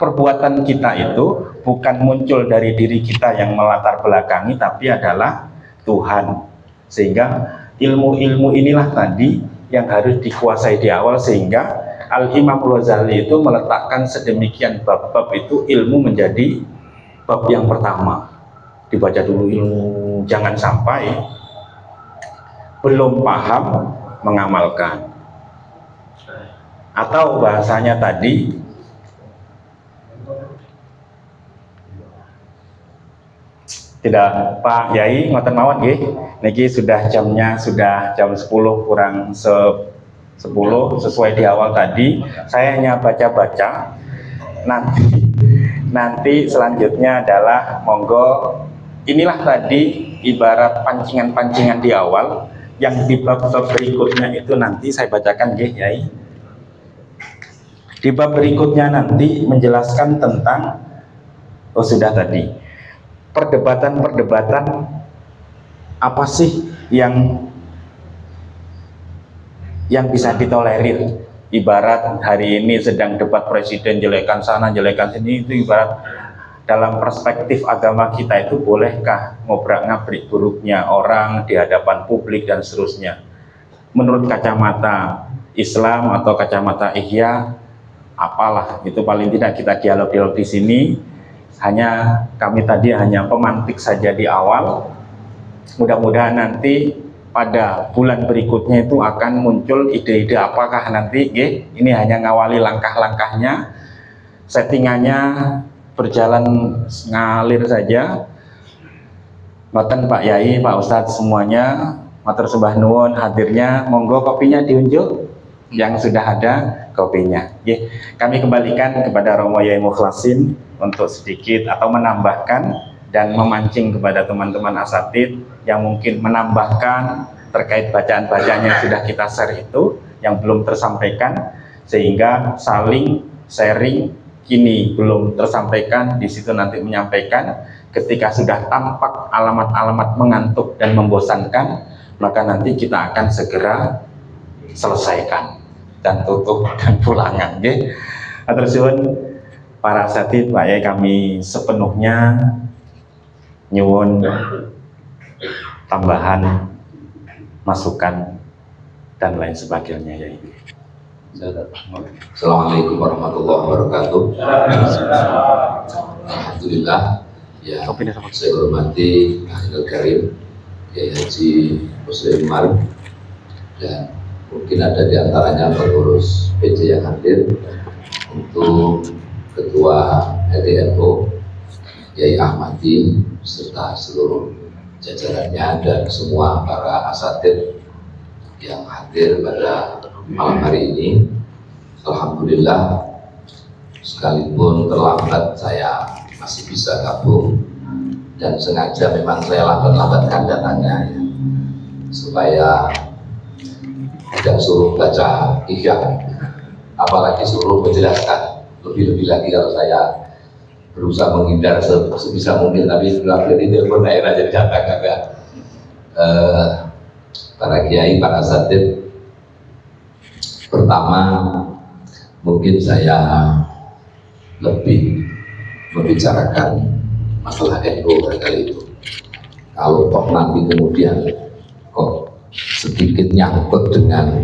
perbuatan kita itu bukan muncul dari diri kita yang melatar belakangi, tapi adalah Tuhan. Sehingga ilmu-ilmu inilah tadi yang harus dikuasai di awal, sehingga Al-Imam Ghazali itu meletakkan sedemikian bab-bab itu ilmu menjadi bab yang pertama. Dibaca dulu ilmu, jangan sampai belum paham mengamalkan. Atau bahasanya tadi, tidak Pak Yai ngoten mawon nggih, niki sudah jamnya sudah jam 10 kurang 10 sesuai di awal tadi. Saya hanya baca-baca. Nanti selanjutnya adalah monggo, inilah tadi ibarat pancingan-pancingan di awal, yang di bab-bab berikutnya itu nanti saya bacakan nggih Yai. Di bab berikutnya nanti menjelaskan tentang, oh sudah tadi, perdebatan-perdebatan apa sih yang bisa ditolerir. Ibarat hari ini sedang debat presiden, jelekan sana jelekan sini, itu ibarat dalam perspektif agama kita itu bolehkah ngobrak-ngabrik buruknya orang di hadapan publik dan seterusnya. Menurut kacamata Islam atau kacamata Ihya, apalah itu, paling tidak kita dialog-dialog di sini. Hanya kami tadi hanya pemantik saja di awal. Mudah-mudahan nanti pada bulan berikutnya itu akan muncul ide-ide apakah nanti, ini hanya ngawali langkah-langkahnya, settingannya berjalan ngalir saja. Mboten Pak Yai, Pak Ustadz semuanya, matur sembah nuwun hadirnya, monggo kopinya diunjuk yang sudah ada kopinya. Kami kembalikan kepada Romo Yai Mukhlasin untuk sedikit atau menambahkan dan memancing kepada teman-teman asatid yang mungkin menambahkan terkait bacaan-bacaan yang sudah kita share itu yang belum tersampaikan, sehingga saling sharing. Kini belum tersampaikan, di situ nanti menyampaikan. Ketika sudah tampak alamat-alamat mengantuk dan membosankan, maka nanti kita akan segera selesaikan dan tutup dan pulangan. Atur suwun para asatid, Pak Yai, kami sepenuhnya nyuwun tambahan, masukan dan lain sebagainya ya ini. Assalamualaikum warahmatullahi wabarakatuh. Alhamdulillah ya, saya hormati Ahli Karim Kiai Haji Muslim Marif, dan mungkin ada di antaranya pengurus PJ yang hadir, untuk Ketua RDNO Kiai Ahmadi serta seluruh jajarannya dan semua para asatid yang hadir pada malam hari ini. Alhamdulillah, sekalipun terlambat saya masih bisa gabung, dan sengaja memang saya lambat-lambatkan datanya ya, supaya tidak suruh baca Ihya, apalagi suruh menjelaskan lebih-lebih lagi. Kalau saya berusaha menghindar sebisa mungkin, tapi berakhir di telepon daerah jadi datang agak. Para kiai, para asatid, pertama mungkin saya lebih membicarakan masalah NU kali itu, Kalau toh nanti kemudian kok sedikit nyangkut dengan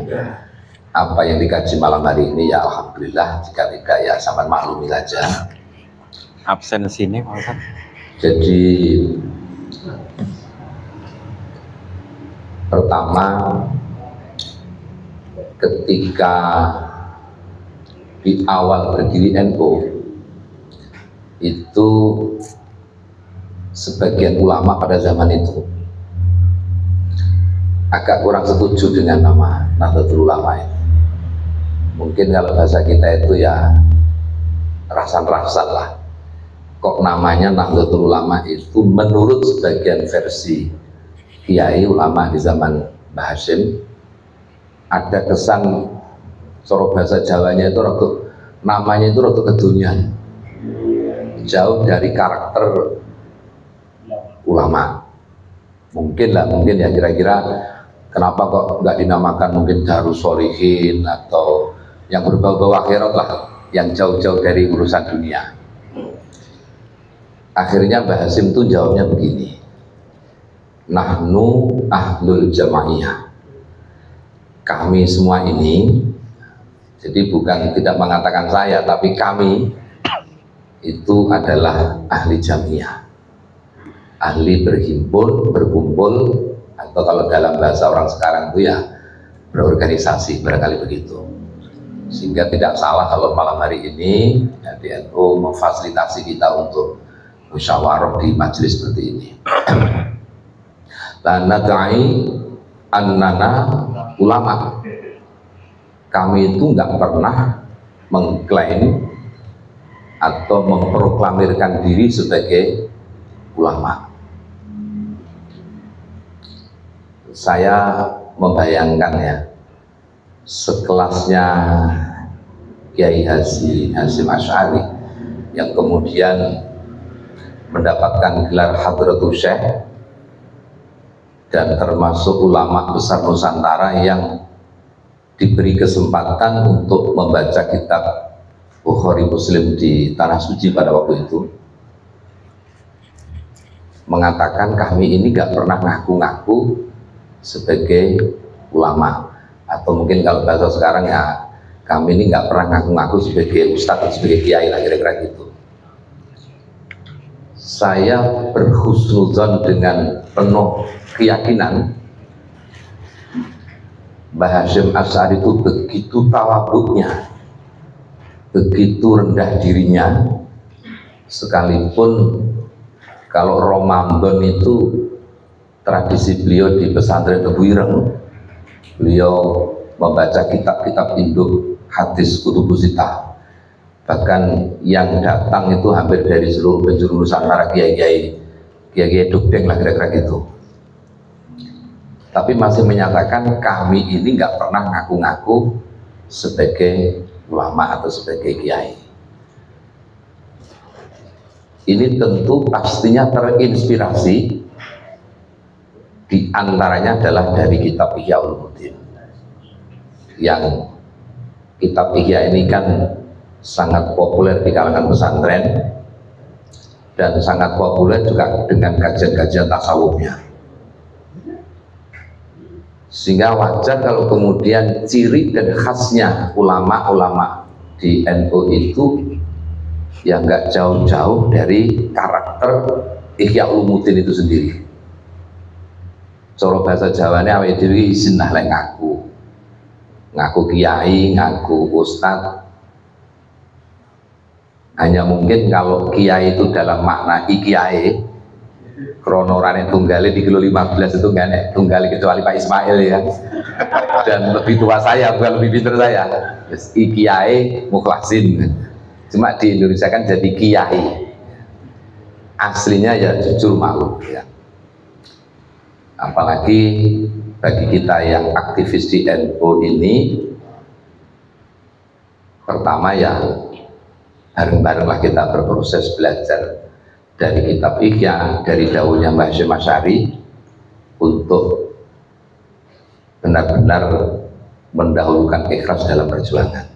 apa yang dikaji malam hari ini, ya alhamdulillah. Jika tidak ya sama maklumi saja. Absen sini Pak Ustaz. Jadi pertama, ketika di awal berdiri NU itu sebagian ulama pada zaman itu agak kurang setuju dengan nama Nahdlatul Ulama ini. Mungkin kalau bahasa kita itu ya rasan-rasan lah. Kok namanya Nahdlatul Ulama itu menurut sebagian versi kiai ulama di zaman Mbah Hashim ada kesan cara bahasa Jawanya itu namanya itu rada kedunian, jauh dari karakter ulama. Mungkin ya kira-kira kenapa kok nggak dinamakan mungkin Darus Sholihin atau yang berbau-bau akhirat lah, yang jauh-jauh dari urusan dunia. Akhirnya Mbah Hashim tuh jawabnya begini, nahnu ahlul jamaiyah, kami semua ini, jadi bukan tidak mengatakan saya, tapi kami itu adalah ahli jamiah, ahli berhimpun, berkumpul, atau kalau dalam bahasa orang sekarang itu ya berorganisasi, barangkali begitu. Sehingga tidak salah kalau malam hari ini ya, di NU memfasilitasi kita untuk musyawarah di majelis seperti ini. La nadai annana ulama, kami itu nggak pernah mengklaim atau memproklamirkan diri sebagai ulama. Saya membayangkan ya, sekelasnya Kiai Hasyim Asy'ari yang kemudian mendapatkan gelar Hadratus Syekh dan termasuk ulama besar Nusantara yang diberi kesempatan untuk membaca kitab Bukhari Muslim di Tanah Suci pada waktu itu, mengatakan kami ini gak pernah ngaku-ngaku sebagai ulama, atau mungkin kalau bahasa sekarang ya kami ini gak pernah ngaku-ngaku sebagai ustadz atau sebagai kiai lah, kira-kira gitu. Saya berhusnuzon dengan penuh keyakinan Mbah Hashim Asy'ari itu begitu tawaduknya, begitu rendah dirinya, sekalipun kalau Ramadan itu tradisi beliau di pesantren Tebu Ireng, beliau membaca kitab-kitab induk hadis kutubus sittah. Bahkan yang datang itu hampir dari seluruh penjuru Nusantara, kiai-kiai dukdeng lah kira-kira gitu. Tapi masih menyatakan kami ini nggak pernah ngaku-ngaku sebagai ulama atau sebagai kiai. Ini tentu pastinya terinspirasi, di antaranya adalah dari kitab Ihya Ulumuddin. Yang kitab Ihya ini kan sangat populer di kalangan pesantren dan sangat populer juga dengan kajian-kajian tasawufnya, sehingga wajar kalau kemudian ciri dan khasnya ulama-ulama di NU itu yang nggak jauh-jauh dari karakter Ihya Ulumuddin itu sendiri. Cara bahasa Jawanya awake dhewe isin lah lek ngaku kiai, ngaku ustadz. Hanya mungkin kalau kiai itu dalam makna ikiai, kronorane tunggale di kilo 15 itu nggak nek tunggali kecuali Pak Ismail ya, dan lebih tua saya, bukan lebih pintar saya. Yes, ikiai mukhlasin, cuma di Indonesia kan jadi kiai, aslinya ya jujur malu ya. Apalagi bagi kita yang aktivis di NU ini, pertama ya bareng-barenglah kita berproses belajar dari kitab Ihya, dari daunnya Mbah Hashim Asy'ari, untuk benar-benar mendahulukan ikhlas dalam perjuangan,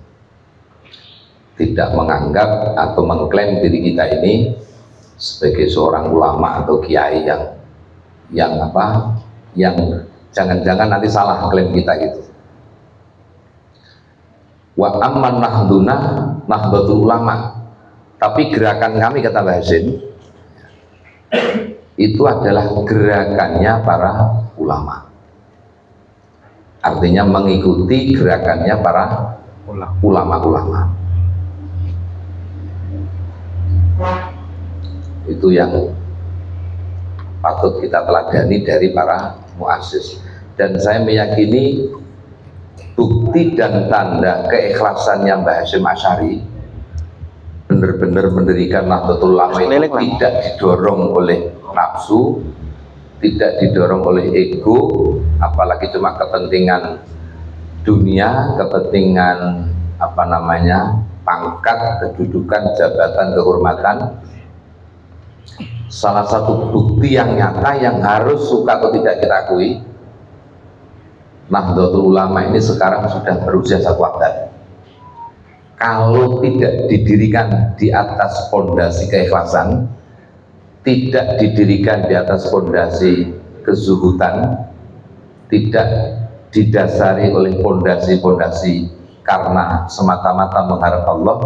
tidak menganggap atau mengklaim diri kita ini sebagai seorang ulama atau kiai yang yang jangan-jangan nanti salah klaim kita gitu. Wa amman nahduna nahdlatul ulama, tapi gerakan kami kata Mbah Hasim itu adalah gerakannya para ulama, artinya mengikuti gerakannya para ulama-ulama. Itu yang patut kita teladani dari para muassis, dan saya meyakini bukti dan tanda keikhlasannya Mbah Hasyim Asy'ari benar-benar mendirikan Nahdlatul Ulama itu tidak didorong oleh nafsu, tidak didorong oleh ego, apalagi cuma kepentingan dunia, kepentingan pangkat, kedudukan, jabatan, kehormatan. Salah satu bukti yang nyata yang harus suka atau tidak kita akui, Nahdlatul Ulama ini sekarang sudah berusia 1 abad. Kalau tidak didirikan di atas fondasi keikhlasan, tidak didirikan di atas fondasi kezuhudan, tidak didasari oleh fondasi-fondasi karena semata-mata mengharap Allah,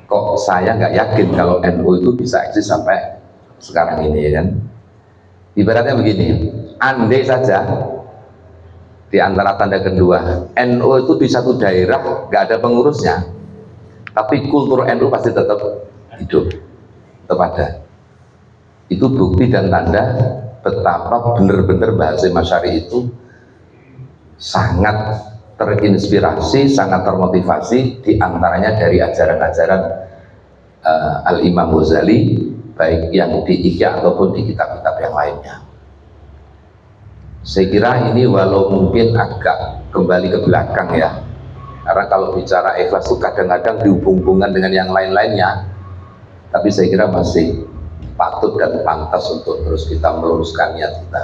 kok saya nggak yakin kalau NU itu bisa eksis sampai sekarang ini, ya kan? Ibaratnya begini, andai saja di antara tanda kedua, NU itu di satu daerah nggak ada pengurusnya, tapi kultur NU pasti tetap hidup, tetap ada. Itu bukti dan tanda betapa benar-benar Mbah Hasyim Asy'ari itu sangat terinspirasi, sangat termotivasi, di antaranya dari ajaran-ajaran Al-Imam Ghazali, baik yang di Ihya ataupun di kitab-kitab yang lainnya. Saya kira ini walau mungkin agak kembali ke belakang ya, karena kalau bicara ikhlas itu kadang-kadang dihubung-hubungkan dengan yang lain-lainnya, tapi saya kira masih patut dan pantas untuk terus kita meluruskan niat kita,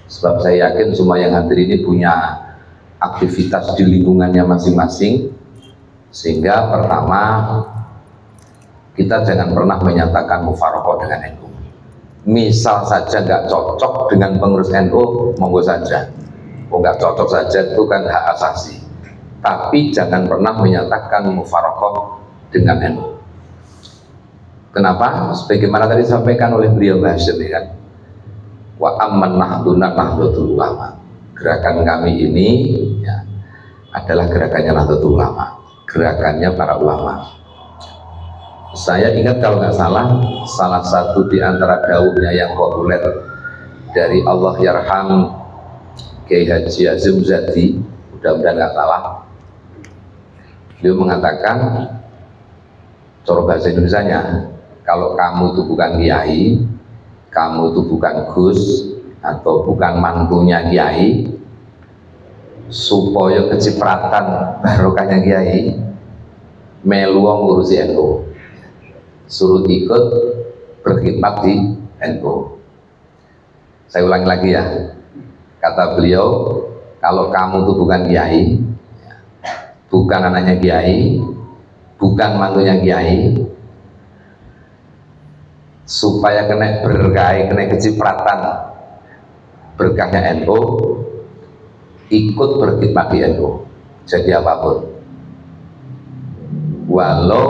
sebab saya yakin semua yang hadir ini punya aktivitas di lingkungannya masing-masing, sehingga pertama kita jangan pernah menyatakan mufaroqah dengan NU. Misal saja nggak cocok dengan pengurus NU, monggo saja. Oh, nggak cocok saja itu kan hak asasi. Tapi jangan pernah menyatakan mufaroqah dengan NU. Kenapa? Sebagaimana tadi disampaikan oleh beliau Mbah Hasyim, kan? Wa amman nahduna nahdlatul ulama. Gerakan kami ini ya, adalah gerakannya Nahdlatul Ulama, gerakannya para ulama. Saya ingat kalau nggak salah, salah satu di antara daunnya yang populer dari Allah Yarham Kiai Haji Azim Zadi, mudah-mudahan nggak salah, beliau mengatakan, cara bahasa Indonesianya, kalau kamu itu bukan kiai, kamu itu bukan gus atau bukan mantunya kiai, supaya kecipratan barokahnya kiai, melu ngurusi NU, suruh ikut berkhidmat di NU. Saya ulangi lagi ya, kata beliau, kalau kamu tuh bukan kiai, bukan anaknya kiai, bukan mantunya kiai, supaya kena berkah, kena kecipratan berkahnya NU, ikut berkhidmat di NU, jadi apapun, walau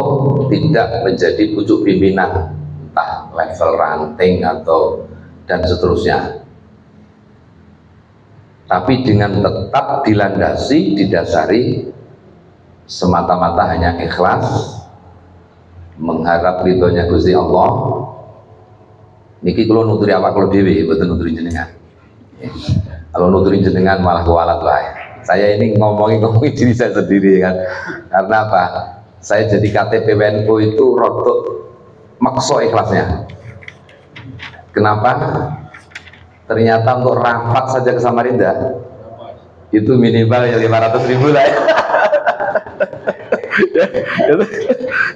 tidak menjadi pucuk pimpinan, entah level ranting atau dan seterusnya, tapi dengan tetap dilandasi, didasari semata-mata hanya ikhlas, mengharap ridhonya Gusti Allah. Niki kalau nuturi apa kalau dewi, betul nuturi jenengan. Kalau nuturi jenengan malah kualat lah. Saya ini ngomongin diri saya sendiri kan, karena apa? Saya jadi KTP WNU itu rotok makso ikhlasnya. Kenapa? Ternyata untuk rapat saja ke Samarinda itu minimal ya 500.000 lah ya.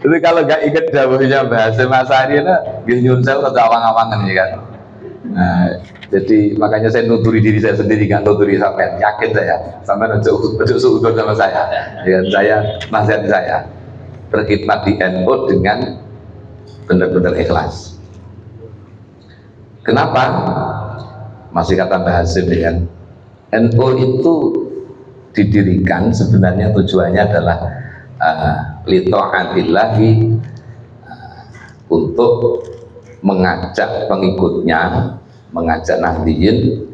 Itu kalau nggak inget dawuhnya Mbah Hasyim Asy'ari itu nyuwun sewu atau awang-awangan ya kan. Nah, jadi makanya saya nuturi diri saya sendiri, nggak nuturi sampean. Yakin saya, sampean ojo suudon sama saya. Ya, saya nasihat saya berkhidmat di NU dengan benar-benar ikhlas. Kenapa? masih kata Mbah Hasim kan, NU itu didirikan sebenarnya tujuannya adalah li ta'atillahi, untuk mengajak pengikutnya, mengajak Nahdliyin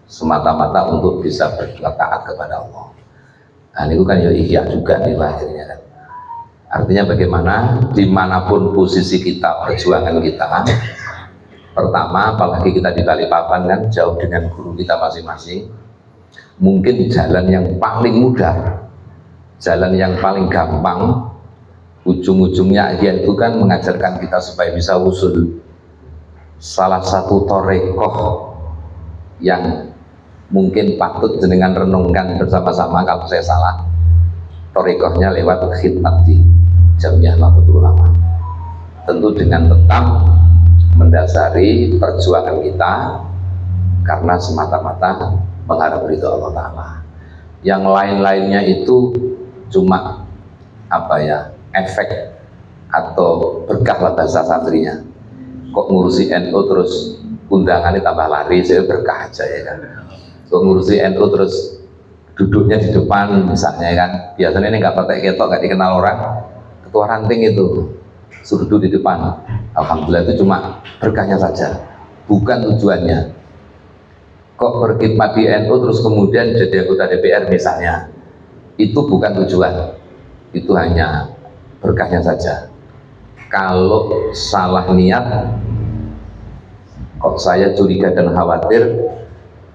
semata-mata untuk bisa berbuat taat kepada Allah. Nah ini kan ya ihya juga nih akhirnya kan. Artinya bagaimana dimanapun posisi kita, perjuangan kita, pertama apalagi kita di Balikpapan kan jauh dengan guru kita masing-masing, mungkin jalan yang paling mudah, jalan yang paling gampang, ujung-ujungnya dia itu kan mengajarkan kita supaya bisa usul. Salah satu torekoh yang mungkin patut jenengan renungkan bersama-sama kalau saya salah, torekohnya lewat khidmat di Jamiah Nahdlatul Ulama, tentu dengan tetap mendasari perjuangan kita karena semata-mata mengharap ridho Allah Ta'ala. Yang lain-lainnya itu cuma apa ya, efek atau berkah lah bahasa santrinya. Kok ngurusi NU terus undangannya tambah lari, saya berkah aja ya kan. Kok ngurusi NU terus duduknya di depan misalnya kan, biasanya ini nggak pakai ketok, nggak dikenal orang, ketua ranting itu suruh duduk di depan. Alhamdulillah itu cuma berkahnya saja, bukan tujuannya. Kok berkhidmat di NU terus kemudian jadi anggota DPR misalnya, itu bukan tujuan, itu hanya berkahnya saja. Kalau salah niat, kok saya curiga dan khawatir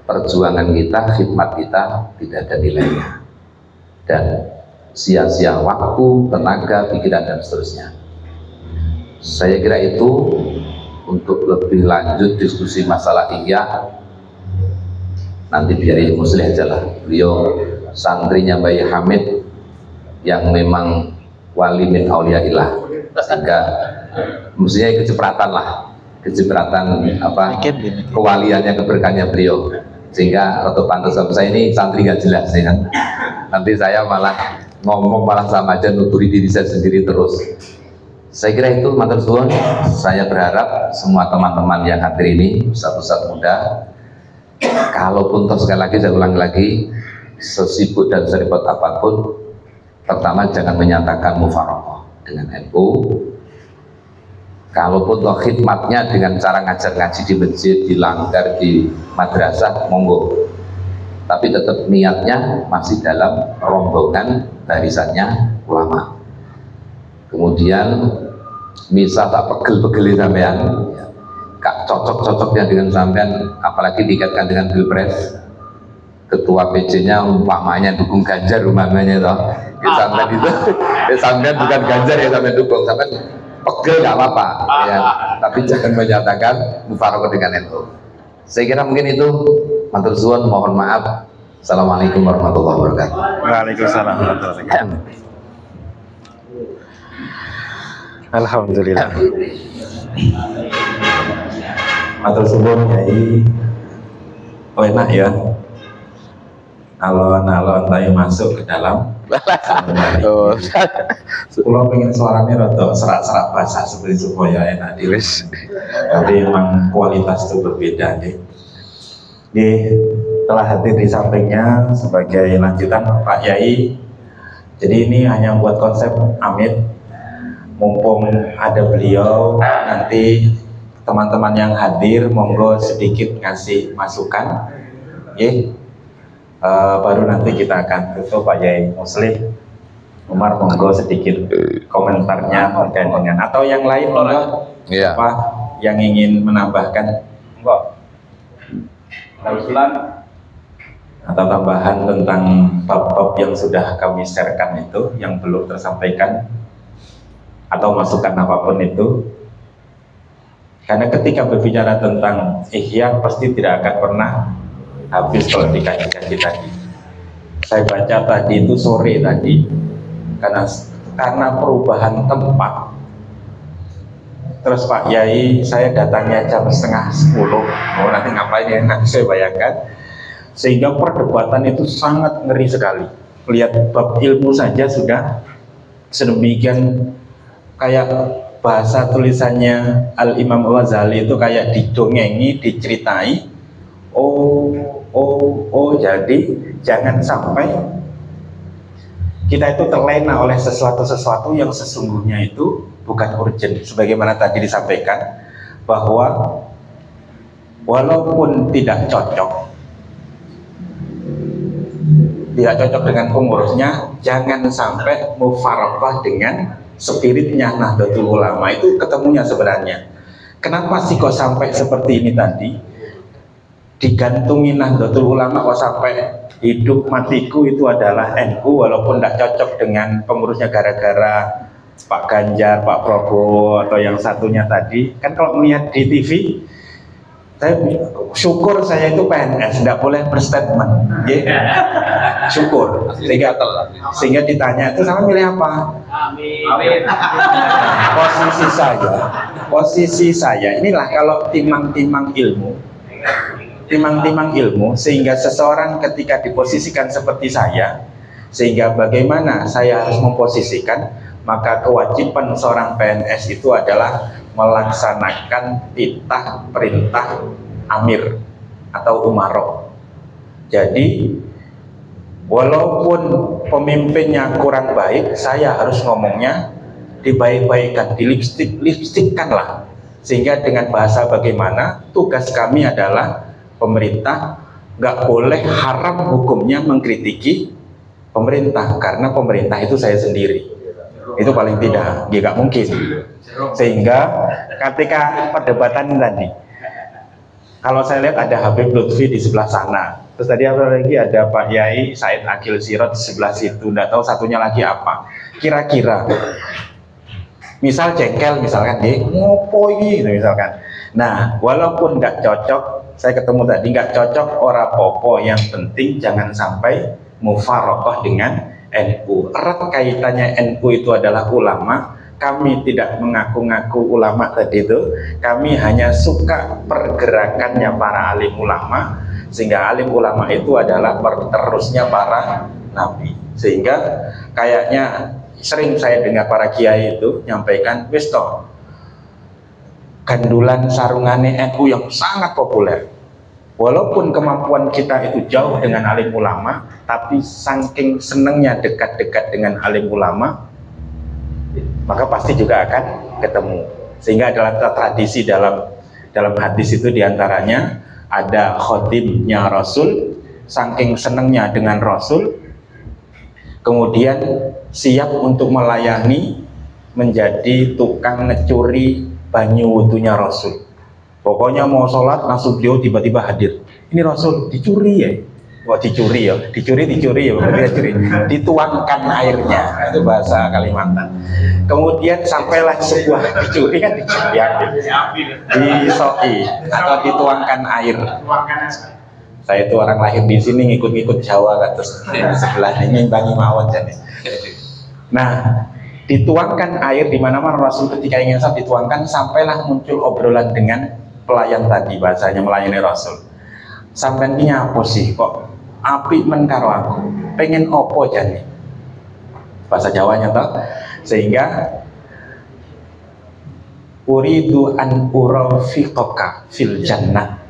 perjuangan kita, khidmat kita tidak ada nilainya, dan sia-sia waktu, tenaga, pikiran dan seterusnya. Saya kira itu untuk lebih lanjut diskusi masalah ihya nanti biar Muslih aja lah. Beliau santrinya Mbah Hamid yang memang wali min auliyaillah, sehingga mestinya kecipratan lah, kecipratan apa kewaliannya, keberkahannya beliau, sehingga atau pantas saya ini santri nggak jelas ya kan. Nanti saya malah ngomong malah sama aja nuturi diri saya sendiri terus. Saya kira itu matur suwun. Saya berharap semua teman-teman yang hadir ini, ustadz-ustadz muda, kalaupun toh sekali lagi saya ulang lagi, sesibuk dan seribet apapun, pertama jangan menyatakan mufaroqah dengan NU. Kalaupun toh khidmatnya dengan cara ngajar ngaji di masjid, di langgar, di madrasah, monggo. Tapi tetap niatnya masih dalam rombongan barisannya ulama. Kemudian misal tak pegel-pegeli sampean, kak cocok-cocoknya dengan sampean, apalagi dikaitkan dengan pilpres, ketua PJ-nya umpamanya dukung Ganjar umpamanya toh, sampean itu, sampean bukan Ganjar ya sampean dukung, sampean pegel nggak apa-apa, ya, tapi jangan menyatakan mufaroqah dengan NU. Saya kira mungkin itu. Matur suwun, mohon maaf. Assalamualaikum warahmatullahi wabarakatuh. Waalaikumsalam warahmatullahi wabarakatuh. Alhamdulillah. Matur suwun Yai. Oh enak ya. Alon-alon tapi masuk ke dalam. Oh. Kalau pengen suaranya rada serak-serak basah seperti supaya enak diwis. Tapi memang kualitas itu berbeda deh. Telah hadir di sampingnya sebagai lanjutan Pak Yai. Jadi ini hanya buat konsep Amit. Mumpung ada beliau, nanti teman-teman yang hadir monggo sedikit ngasih masukan, baru nanti kita akan tutup. Pak Yai Muslih Umar monggo sedikit komentarnya terkait dengan, atau yang lain monggo apa yang ingin menambahkan, monggo usulan atau tambahan tentang bab-bab yang sudah kami sharekan itu yang belum tersampaikan, atau masukan apapun itu. Karena ketika berbicara tentang ihya pasti tidak akan pernah habis kalau dikaji-kaji tadi. Saya baca tadi itu sore tadi, karena perubahan tempat. Terus Pak Yai, saya datangnya jam 9:30. Oh nanti ngapain ya, nanti saya bayangkan. Sehingga perdebatan itu sangat ngeri sekali. Lihat bab ilmu saja sudah sedemikian, kayak bahasa tulisannya Al-Imam Al-Ghazali itu kayak didongengi, diceritai Jadi jangan sampai kita itu terlena oleh sesuatu yang sesungguhnya itu bukan urgent. Sebagaimana tadi disampaikan bahwa walaupun tidak cocok dengan pengurusnya, jangan sampai mufaroqah dengan spiritnya Nahdlatul Ulama. Itu ketemunya sebenarnya. Kenapa sih kok sampai seperti ini tadi? Digantungi Nahdlatul Ulama kok sampai hidup matiku itu adalah NU, walaupun tidak cocok dengan pengurusnya gara-gara Pak Ganjar, Pak Prabowo, atau yang satunya tadi. Kan kalau melihat di TV, saya syukur saya itu PNS, tidak boleh berstatement, syukur. Sehingga ditanya itu sama milih apa? Amin. Posisi saya inilah kalau timang-timang ilmu, sehingga seseorang ketika diposisikan seperti saya, sehingga bagaimana saya harus memposisikan, maka kewajiban seorang PNS itu adalah melaksanakan titah perintah amir atau umaro. Jadi walaupun pemimpinnya kurang baik, saya harus ngomongnya dibaik-baikan, dilipstikkan lah. Sehingga dengan bahasa bagaimana, tugas kami adalah pemerintah nggak boleh haram hukumnya mengkritiki pemerintah, karena pemerintah itu saya sendiri. Itu paling tidak, nggak mungkin. Sehingga ketika perdebatan tadi, kalau saya lihat ada Habib Lutfi di sebelah sana, terus tadi apa lagi, ada Pak Yai Said Akil Sirot di sebelah situ, nggak tahu satunya lagi apa. Kira-kira misal jengkel misalkan, ngopo ini misalkan. Nah, walaupun nggak cocok, saya ketemu tadi nggak cocok, ora popo, yang penting jangan sampai mufaroqah dengan NU. Erat kaitannya NU itu adalah ulama. Kami tidak mengaku-ngaku ulama tadi itu, kami hanya suka pergerakannya para alim ulama, sehingga alim ulama itu adalah penerusnya para nabi. Sehingga kayaknya sering saya dengar para kiai itu nyampaikan, wis toh gandulan sarungane NU yang sangat populer. Walaupun kemampuan kita itu jauh dengan alim ulama, tapi saking senangnya dekat-dekat dengan alim ulama, maka pasti juga akan ketemu. Sehingga adalah tradisi dalam hadis itu diantaranya ada khotimnya Rasul, saking senangnya dengan Rasul, kemudian siap untuk melayani, menjadi tukang ngecuri banyu wudunya Rasul. Pokoknya mau sholat langsung beliau tiba-tiba hadir. Ini Rasul dicuri ya? Wah dicuri ya, dicuri ya, dituangkan airnya, itu bahasa Kalimantan. Kemudian sampailah sebuah dicuri kan disoi atau dituangkan air. Saya itu orang lahir di sini, ngikut-ngikut Jawa kan, terus sebelah ini ngimbangi mawon jadi. Nah, dituangkan air di mana-mana Rasul ketika ingin sholat dituangkan, sampailah muncul obrolan dengan pelayan tadi, bahasanya melayani Rasul. Sampean ini apa sih kok api men karo aku, pengen opo jane, bahasa Jawanya toh. Sehingga uridu an urafiqaka fil jannah,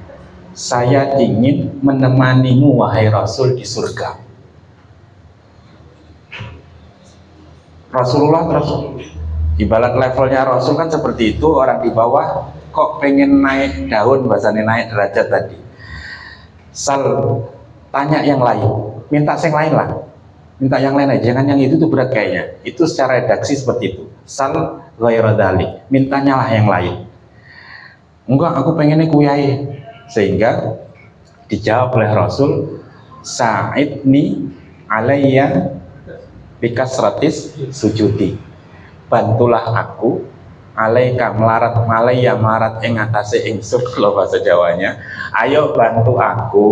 saya ingin menemanimu wahai Rasul di surga. Rasulullah terus ibarat levelnya Rasul kan seperti itu, orang di bawah kok pengen naik daun, bahasanya naik derajat tadi. Sal, tanya yang lain, minta yang lain lah, minta yang lain aja, jangan yang itu tuh berat kayaknya. Itu secara redaksi seperti itu. Sal ghairu dzalik, mintanya lah yang lain. Enggak, aku pengennya kuyai. Sehingga dijawab oleh Rasul, sa'idni alayya bikasratis sujudi, bantulah aku alaika melarat malaya melarat ing atase ingsun, kalau bahasa Jawanya. Ayo bantu aku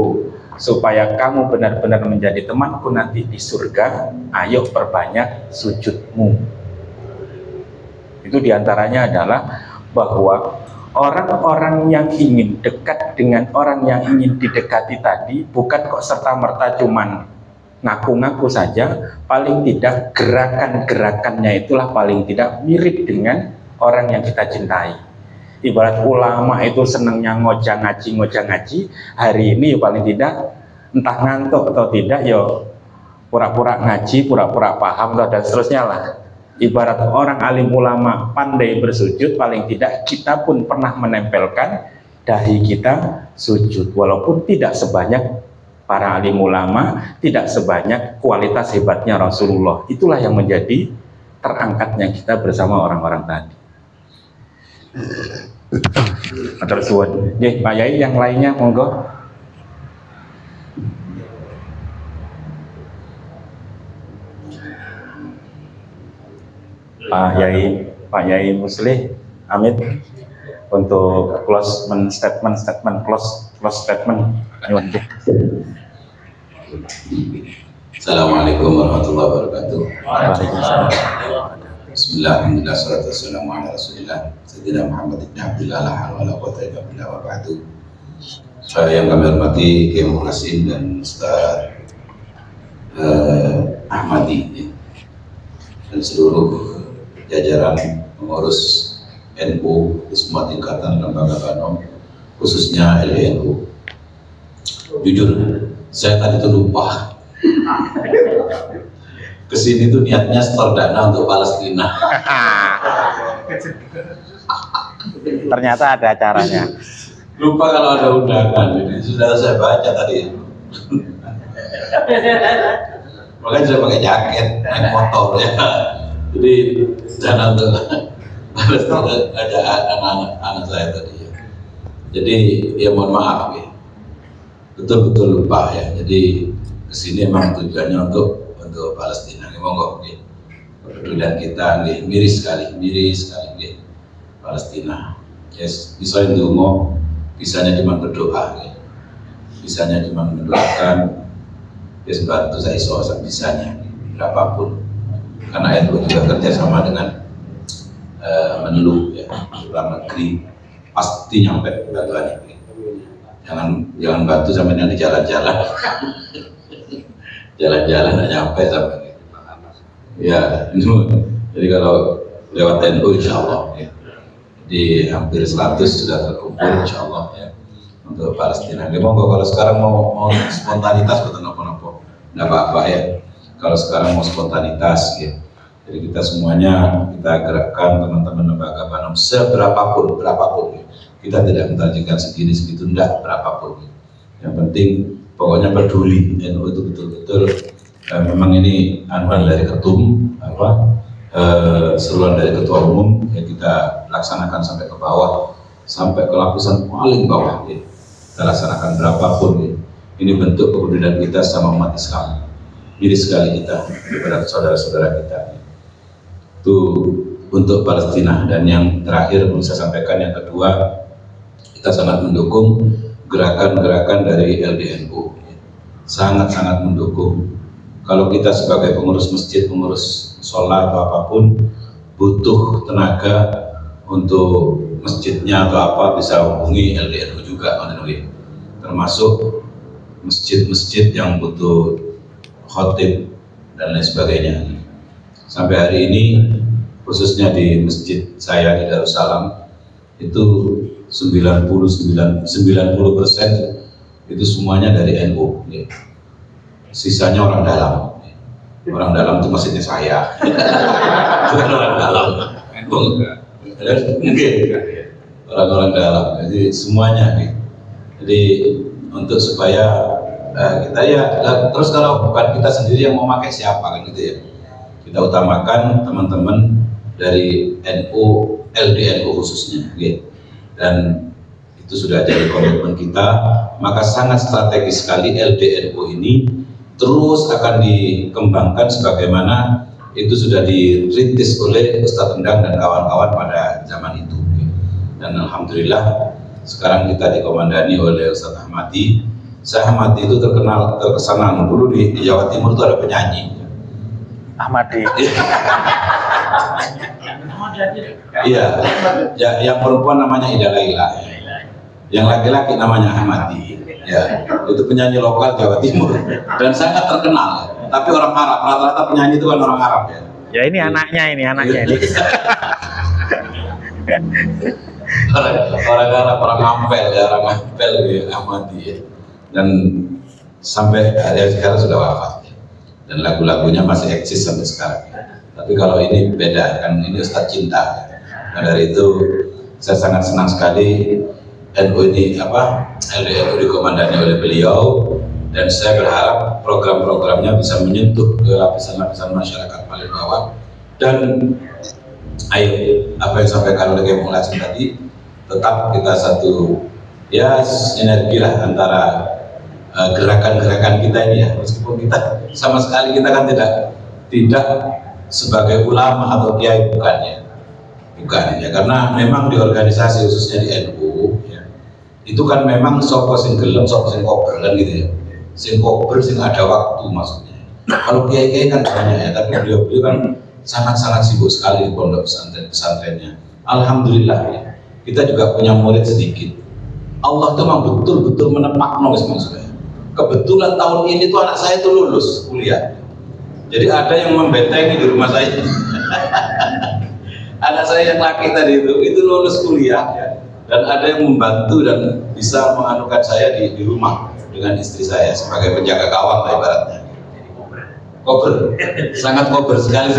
supaya kamu benar-benar menjadi temanku nanti di surga. Ayo perbanyak sujudmu. Itu diantaranya adalah bahwa orang-orang yang ingin dekat dengan orang yang ingin didekati tadi bukan kok serta-merta cuman ngaku-ngaku saja, paling tidak gerakan-gerakannya itulah paling tidak mirip dengan orang yang kita cintai. Ibarat ulama itu senangnya ngojang ngaji, hari ini paling tidak entah ngantuk atau tidak, yo pura-pura ngaji, pura-pura paham dan seterusnya lah. Ibarat orang alim ulama pandai bersujud, paling tidak kita pun pernah menempelkan dahi kita sujud, walaupun tidak sebanyak para alim ulama, tidak sebanyak kualitas hebatnya Rasulullah. Itulah yang menjadi terangkatnya kita bersama orang-orang tadi. Terus Pak Yai, yang lainnya monggo. Pak Yai Muslih Amit untuk close statement. Assalamualaikum warahmatullahi wabarakatuh. Waalaikumsalam. Bismillahirrahmanirrahim. Wassalatu wassalamu ala Rasulillah Sayyidina Muhammad ibn Abdillah la hawla wala quwwata illa billah wa ba'du. Yang kami hormati Kiai Muhsin dan Ustaz Ahmadi dan seluruh jajaran pengurus NU di semua tingkatan lembaga Banom, khususnya LDNU. Jujur, saya tadi itu lupa. Kesini tuh niatnya setor dana untuk Palestina. Ternyata ada acaranya. Lupa kalau ada undangan. Jadi sudah saya baca tadi. Makanya saya pakai jaket, naik motor ya. Jadi dana untuk Palestina ada anak saya tadi. Ya. Jadi ya mohon maaf ya. Betul-betul lupa ya. Jadi kesini memang tujuannya untuk Palestina. Monggo nggih. Kepedulian kita nggih miris sekali nggih. Palestina. Yes, bisa ndonga, bisanya cuma berdoa nggih. Bisanya cuma mendoakan. Yes, bantu saya iso bisanya berapapun. Karena itu juga kerjasama dengan Menlu ya, luar negeri pasti nyampe bantuannya. Jangan bantu sampai nanti jalan-jalan. Jalan-jalan nggak nyampe sampai. Ya, jadi kalau lewat NU insya Allah ya. Di hampir 100 sudah terkumpul insya Allah ya untuk Palestina. Monggo kalau sekarang mau spontanitas betul nopo-nopo, nggak apa-apa ya. Kalau sekarang mau spontanitas ya. Jadi kita semuanya kita gerakkan teman-teman lembaga Banom berapapun ya. Kita tidak mentargetkan segini segitu, enggak, berapapun. Yang penting pokoknya peduli. NU itu betul-betul memang ini anuan dari ketum seruan dari ketua umum ya, kita laksanakan sampai ke bawah, sampai ke lapisan paling bawah ya. Kita laksanakan berapapun ya. Ini bentuk kepedulian kita sama umat Islam. Miris sekali kita kepada saudara-saudara kita ya. Itu untuk Palestina. Dan yang terakhir perlu saya sampaikan, yang kedua, kita sangat mendukung gerakan-gerakan dari LDNU, sangat-sangat mendukung. Kalau kita sebagai pengurus masjid, pengurus sholat atau apapun, butuh tenaga untuk masjidnya atau apa, bisa hubungi LDNU juga, termasuk masjid-masjid yang butuh khotib dan lain sebagainya. Sampai hari ini khususnya di masjid saya di Darussalam itu 90% itu semuanya dari NU ya. Sisanya orang dalam. Orang dalam itu maksudnya saya. Bukan orang dalam. Orang-orang dalam. Jadi semuanya nih. Jadi untuk supaya kita ya terus kalau bukan kita sendiri yang mau pakai siapa kan gitu ya. Kita utamakan teman-teman dari NU, LDNU khususnya, gitu. Dan itu sudah jadi komitmen kita. Maka sangat strategis sekali LDNU ini terus akan dikembangkan sebagaimana itu sudah dirintis oleh Ustadz Endang dan kawan-kawan pada zaman itu. Gitu. Dan alhamdulillah sekarang kita dikomandani oleh Ustadz Ahmadi. Saya Ahmadi itu terkenal dulu di Jawa Timur itu ada penyanyi. Ahmadi. Iya, ya, yang perempuan namanya Ida Laila, yang laki-laki namanya Ahmadi. Ya, itu penyanyi lokal Jawa Timur dan sangat terkenal. Tapi orang Arab, rata-rata penyanyi itu kan orang Arab ya. Ya ini anaknya ini. orang Ampel ya, Ahmadi ya. Dan sampai sekarang sudah wafat ya. Dan lagu-lagunya masih eksis sampai sekarang ya. Tapi kalau ini beda, kan ini Ustadz Cinta ya. Nah, dari itu saya sangat senang sekali NU ini LDNU dikomandani oleh beliau, dan saya berharap program-programnya bisa menyentuh ke lapisan-lapisan masyarakat paling bawah. Dan ayo, apa yang disampaikan oleh Kiai Mu'lasim tadi, tetap kita satu ya sinergi lah antara gerakan-gerakan kita ini ya, meskipun kita sama sekali kita kan tidak sebagai ulama atau kiai, bukan ya, karena memang di organisasi khususnya di NU ya, itu kan memang sopo sing gelem, sopo sing kober kan gitu ya, sing kober sing ada waktu maksudnya. Kalau kiai-kiai kan banyak ya, tapi beliau kan sangat-sangat sibuk sekali di pondok pesantrennya. Alhamdulillah ya, kita juga punya murid sedikit. Allah tuh memang betul-betul menepak maksudnya. Kebetulan tahun ini tuh anak saya tuh lulus kuliah. Jadi ada yang membentengi di rumah saya. Anak saya yang laki tadi itu lulus kuliah ya. Dan ada yang membantu dan bisa menganukan saya di rumah dengan istri saya sebagai penjaga gawang lah ibaratnya. Kober, sangat kober sekali.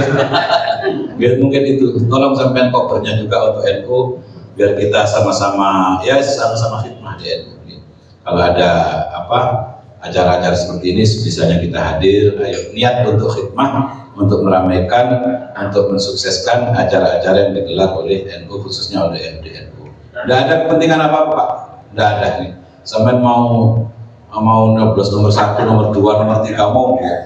Biar mungkin itu, tolong sampean kobernya juga untuk NU, biar kita sama-sama ya sama-sama khidmah di NU. Kalau ada acara-acara seperti ini, sebisanya kita hadir. Ayo niat untuk khidmah, untuk meramaikan, untuk mensukseskan acara-acara yang digelar oleh NU, khususnya oleh MDNU. Tidak ada kepentingan apa-apa, Pak. Tidak ada nih. Sampai mau nyoblos nomor 1, nomor 2, nomor 3 mau ya.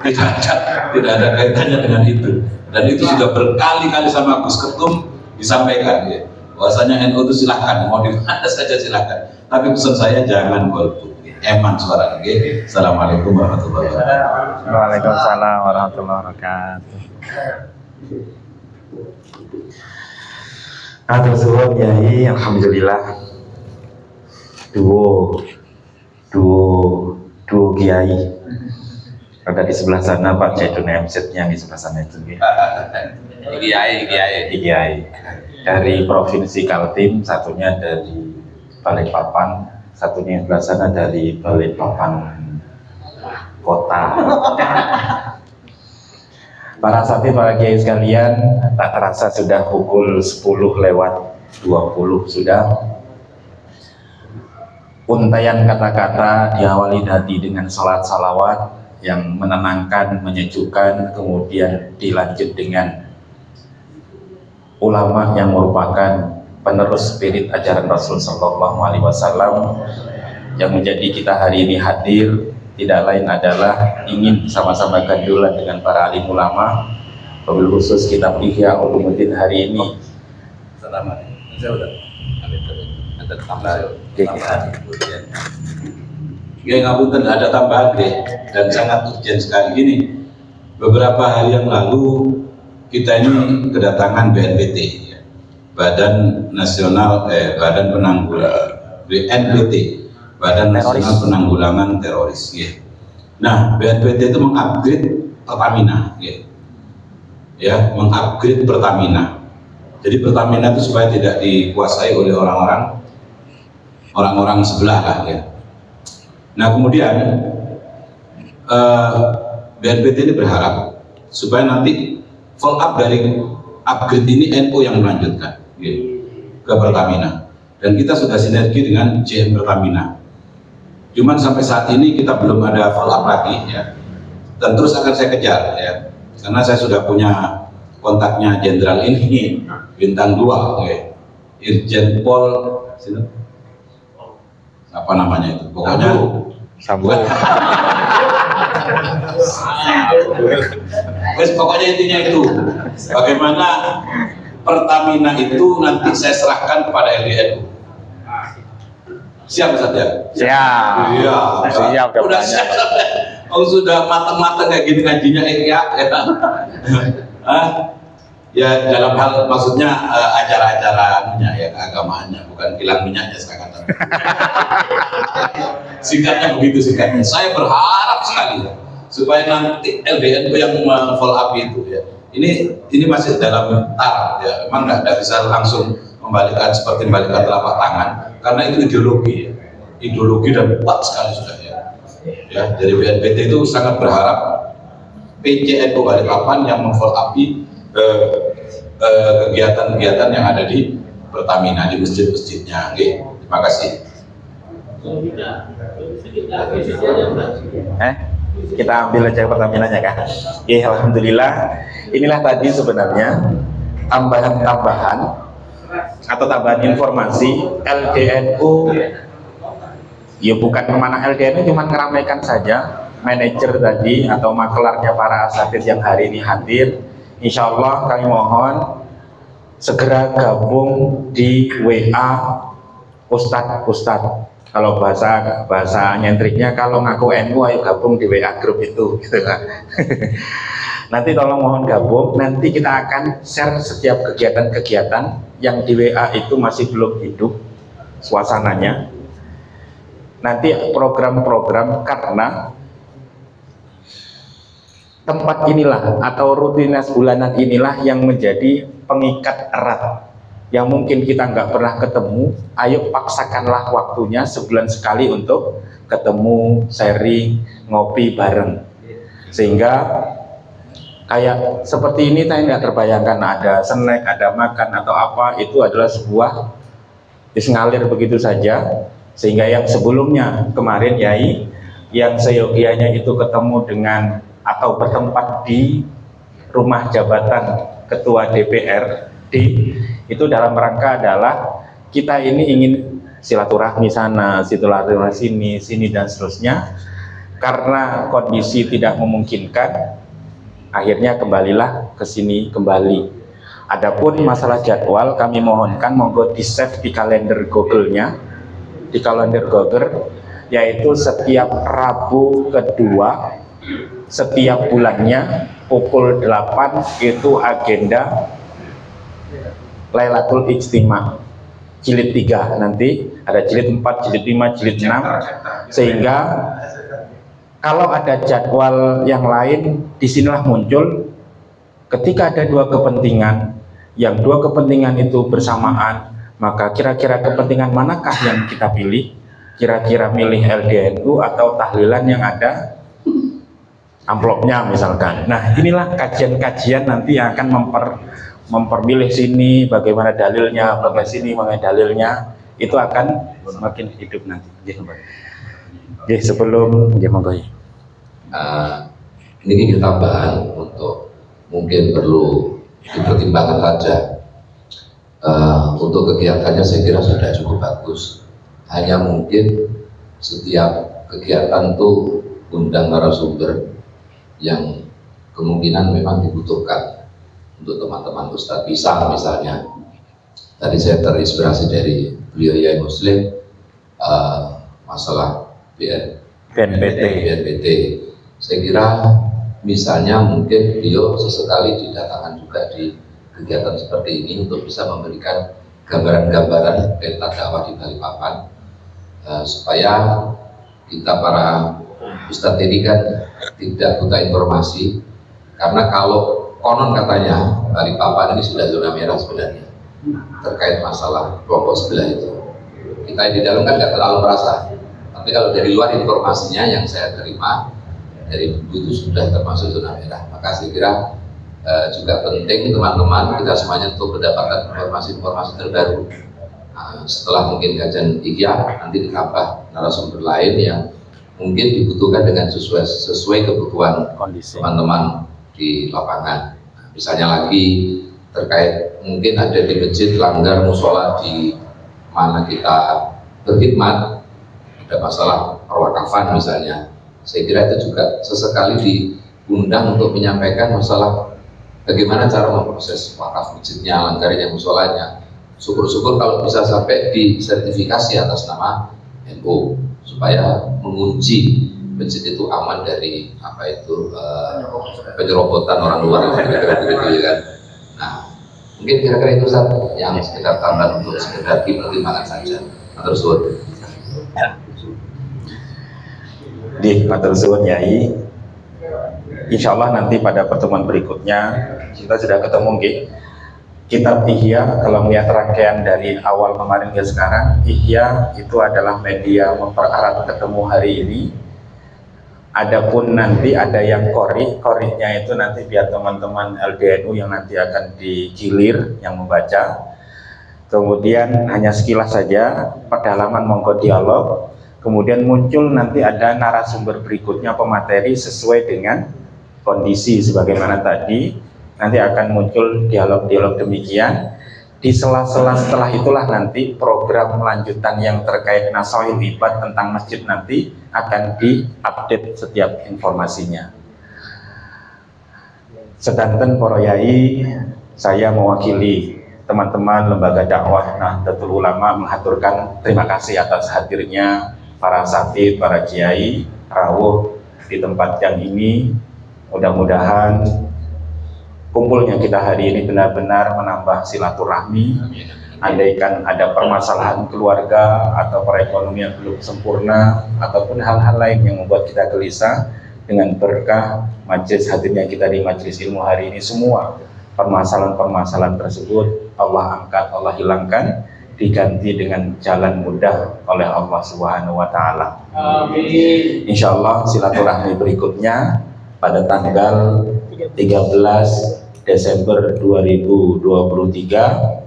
Tidak ada kaitannya dengan itu. Dan itu sudah berkali-kali sama Gus Ketum disampaikan ya. Bahwasanya NU itu silahkan, mau di mana saja silahkan. Tapi pesan saya jangan golput. Eman suara lagi. Assalamualaikum warahmatullahi wabarakatuh. Waalaikumsalam warahmatullahi wabarakatuh. Atur suwun Yai, alhamdulillah. Duo kiai. Ada di sebelah sana Pak Jaidun MZ yang di sebelah sana itu. Kiai. Dari Provinsi Kaltim, satunya dari Balikpapan, satunya yang sebelah sana dari Balikpapan Kota. Para sahabat, para kiai sekalian, tak terasa sudah pukul 10:20 sudah. Untaian kata-kata diawali tadi dengan salat salawat yang menenangkan, menyejukkan, kemudian dilanjut dengan ulama yang merupakan penerus spirit ajaran Rasul Sallallahu Alaihi Wasallam, yang menjadi kita hari ini hadir tidak lain adalah ingin sama-sama gandulan dengan para alim ulama, wabil khusus kitab Ihya Ulumuddin hari ini. Selamat. Saya udah ada tambahan. Ya ngapunten, ada tambahan deh, dan sangat urgent sekali gini. Beberapa hari yang lalu kita ini kedatangan BNPT ya. Badan Nasional Badan Penanggulangan BNPT, Badan Nasional Penanggulangan Teroris ya. Nah, BNPT itu mengupgrade Pertamina ya, mengupgrade Pertamina. Jadi Pertamina itu supaya tidak dikuasai oleh orang-orang sebelah lah ya. Nah kemudian BNPT ini berharap supaya nanti follow up dari upgrade ini NU yang melanjutkan ya, ke Pertamina, dan kita sudah sinergi dengan JM Pertamina. Cuman sampai saat ini kita belum ada follow up lagi ya, dan terus akan saya kejar ya, karena saya sudah punya kontaknya jenderal ini bintang 2 ya, Irjen Pol apa namanya itu, pokoknya Sambo. Pokoknya intinya itu bagaimana Pertamina itu nanti saya serahkan kepada LDNU. Siap saja. Siap. Iya. Siap. Udah siap. Oh sudah matang-matang kayak gini ngajinya ya. Ya dalam hal maksudnya acara-acara ya keagamaannya, bukan kilang minyaknya sekarang. Singkatnya begitu singkatnya. Saya berharap sekali supaya nanti LDNU yang follow up itu ya. Ini masih dalam taraf ya. Memang nggak bisa langsung seperti membalikan telapak tangan, karena itu ideologi dan kuat sekali sudah ya. Ya, dari BNPT itu sangat berharap PCNU Balikpapan yang memfollow up kegiatan-kegiatan yang ada di Pertamina, di masjid-masjidnya. Oke, terima kasih. Kita ambil aja Pertaminanya kan. Alhamdulillah. Inilah tadi sebenarnya tambahan-tambahan atau tambahan informasi LDNU. Ya bukan memanah LDNU, cuma meramaikan saja. Manajer tadi atau makelarnya para asatidz yang hari ini hadir, insya Allah kami mohon segera gabung di WA Ustadz. Kalau bahasa nyentriknya, kalau ngaku NU ayo gabung di WA grup itu, gitu kan. Nanti tolong mohon gabung. Nanti kita akan share setiap kegiatan-kegiatan yang di WA itu masih belum hidup suasananya. Nanti program-program, karena tempat inilah atau rutinitas bulanan inilah yang menjadi pengikat erat, yang mungkin kita nggak pernah ketemu. Ayo paksakanlah waktunya sebulan sekali untuk ketemu, sharing, ngopi bareng, sehingga kayak seperti ini saya nggak terbayangkan ada snack, ada makan atau apa, itu adalah sebuah ngalir begitu saja. Sehingga yang sebelumnya kemarin Yai yang seyogianya itu ketemu dengan atau bertempat di rumah jabatan ketua DPRD, itu dalam rangka adalah kita ini ingin silaturahmi sana, silaturahmi sini dan seterusnya. Karena kondisi tidak memungkinkan, akhirnya kembalilah ke sini kembali. Adapun masalah jadwal, kami mohonkan monggo di save di kalender Google-nya, di kalender Google, yaitu setiap Rabu kedua setiap bulannya pukul 8 itu agenda Lailatul Ijtima jilid 3, nanti ada jilid 4, jilid 5, jilid 6, sehingga kalau ada jadwal yang lain disinilah muncul. Ketika ada dua kepentingan, yang dua kepentingan itu bersamaan, maka kira-kira kepentingan manakah yang kita pilih? Kira-kira milih LDNU atau tahlilan yang ada amplopnya misalkan. Nah, inilah kajian-kajian nanti yang akan mempermilih sini bagaimana dalilnya, bagaimana sini bagaimana dalilnya, itu akan semakin hidup nanti. Jadi sebelum monggo. Ini tambahan untuk mungkin perlu dipertimbangkan saja. Untuk kegiatannya saya kira sudah cukup bagus. Hanya mungkin setiap kegiatan itu undang narasumber yang kemungkinan memang dibutuhkan untuk teman-teman Ustadz Pisang misalnya. Tadi saya terinspirasi dari beliau Yai Muslim, masalah BNPT. Saya kira misalnya mungkin beliau sesekali didatangkan juga di kegiatan seperti ini untuk bisa memberikan gambaran-gambaran peta dakwah di Balikpapan, supaya kita para ustadz ini kan tidak buta informasi. Karena kalau konon katanya Balikpapan ini sudah zona merah sebenarnya terkait masalah kelompok sebelah itu. Kita di dalam kan nggak terlalu merasa, tapi kalau dari luar informasinya yang saya terima dari dulu itu sudah termasuk zona merah. Maka saya kira juga penting teman-teman kita semuanya untuk mendapatkan informasi-informasi terbaru. Setelah mungkin kajian IKIA, nanti ditambah narasumber lain yang mungkin dibutuhkan dengan sesuai kebutuhan teman-teman di lapangan. Misalnya lagi terkait mungkin ada di masjid langgar musola di mana kita berkhidmat, ada masalah perwakafan misalnya. Saya kira itu juga sesekali diundang untuk menyampaikan masalah bagaimana cara memproses wakaf masjidnya, langgarnya, musolanya. Syukur-syukur kalau bisa sampai disertifikasi atas nama NU, supaya mengunci masjid itu aman dari penyerobotan orang luar, gitu kan. Nah, mungkin kira-kira itu satu yang sekedar tambahan untuk sekedar dipertimbangkan saja. Terus di matur suwun Yai. Insya Allah nanti pada pertemuan berikutnya kita sudah ketemu, kitab Ihya, kalau melihat rangkaian dari awal kemarin ke sekarang, Ihya itu adalah media mempererat ketemu hari ini. Adapun nanti ada yang koriknya itu nanti biar teman-teman LDNU yang nanti akan digilir yang membaca. Kemudian hanya sekilas saja, pedalaman monggo dialog. Kemudian muncul nanti ada narasumber berikutnya pemateri sesuai dengan kondisi sebagaimana tadi. Nanti akan muncul dialog-dialog demikian. Di sela-sela setelah itulah nanti program lanjutan yang terkait Nasohil Ibad tentang masjid nanti akan diupdate setiap informasinya. Sedanten para yai, saya mewakili teman-teman lembaga dakwah Nahdlatul Ulama mengaturkan terima kasih atas hadirnya para satid, para kiai rawuh di tempat yang ini. Mudah-mudahan kumpulnya kita hari ini benar-benar menambah silaturahmi. Andaikan ada permasalahan keluarga atau perekonomian belum sempurna ataupun hal-hal lain yang membuat kita gelisah, dengan berkah majelis hadirnya kita di majelis ilmu hari ini, semua permasalahan-permasalahan tersebut Allah angkat, Allah hilangkan, diganti dengan jalan mudah oleh Allah Subhanahu wa Ta'ala. Amin. Insya Allah silaturahmi berikutnya pada tanggal 13 Desember 2023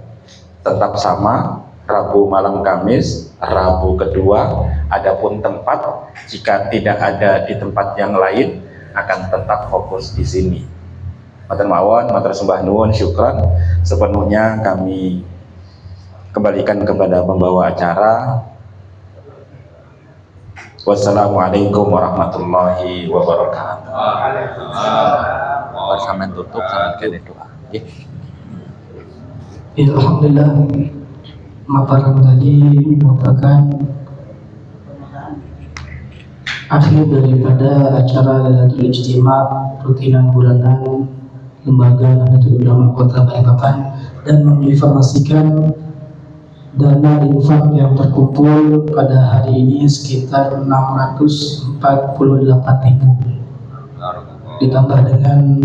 tetap sama, Rabu malam Kamis, Rabu kedua. Adapun tempat, jika tidak ada di tempat yang lain, akan tetap fokus di sini. Matur mawon, matur sembah nuwun, syukran. Sepenuhnya kami kembalikan kepada pembawa acara. Wassalamualaikum warahmatullahi wabarakatuh. Sampai tutup sampai kene doa. Ya, alhamdulillah, maparan tadi merupakan akhir daripada acara Lailatul Ijtima rutinan bulanan Lembaga Nahdlatul Ulama Kota Balikpapan, dan menginformasikan dana infak yang terkumpul pada hari ini sekitar 648.000, ditambah dengan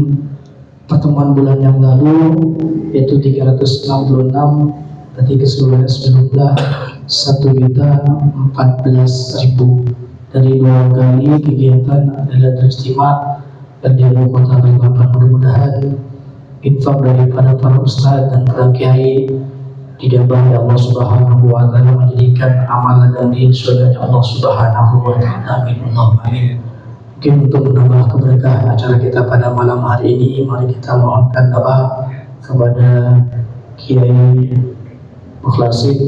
pertemuan bulan yang lalu yaitu 366, berarti keseluruhannya sejumlah 1.014.000 dari 2 kali kegiatan Lailatul Ijtima di Kota Balikpapan. Mudah-mudahan infak daripada para ustadz dan para kiai didambah Allah Subhanahu wa Ta'ala menjadikan amalan dan surga Allah Subhanahu wa Ta'ala. Amin. Allahumma amin. Mungkin untuk menambah keberkahan acara kita pada malam hari ini, mari kita mohonkan doa kepada Kiai Mukhlasin.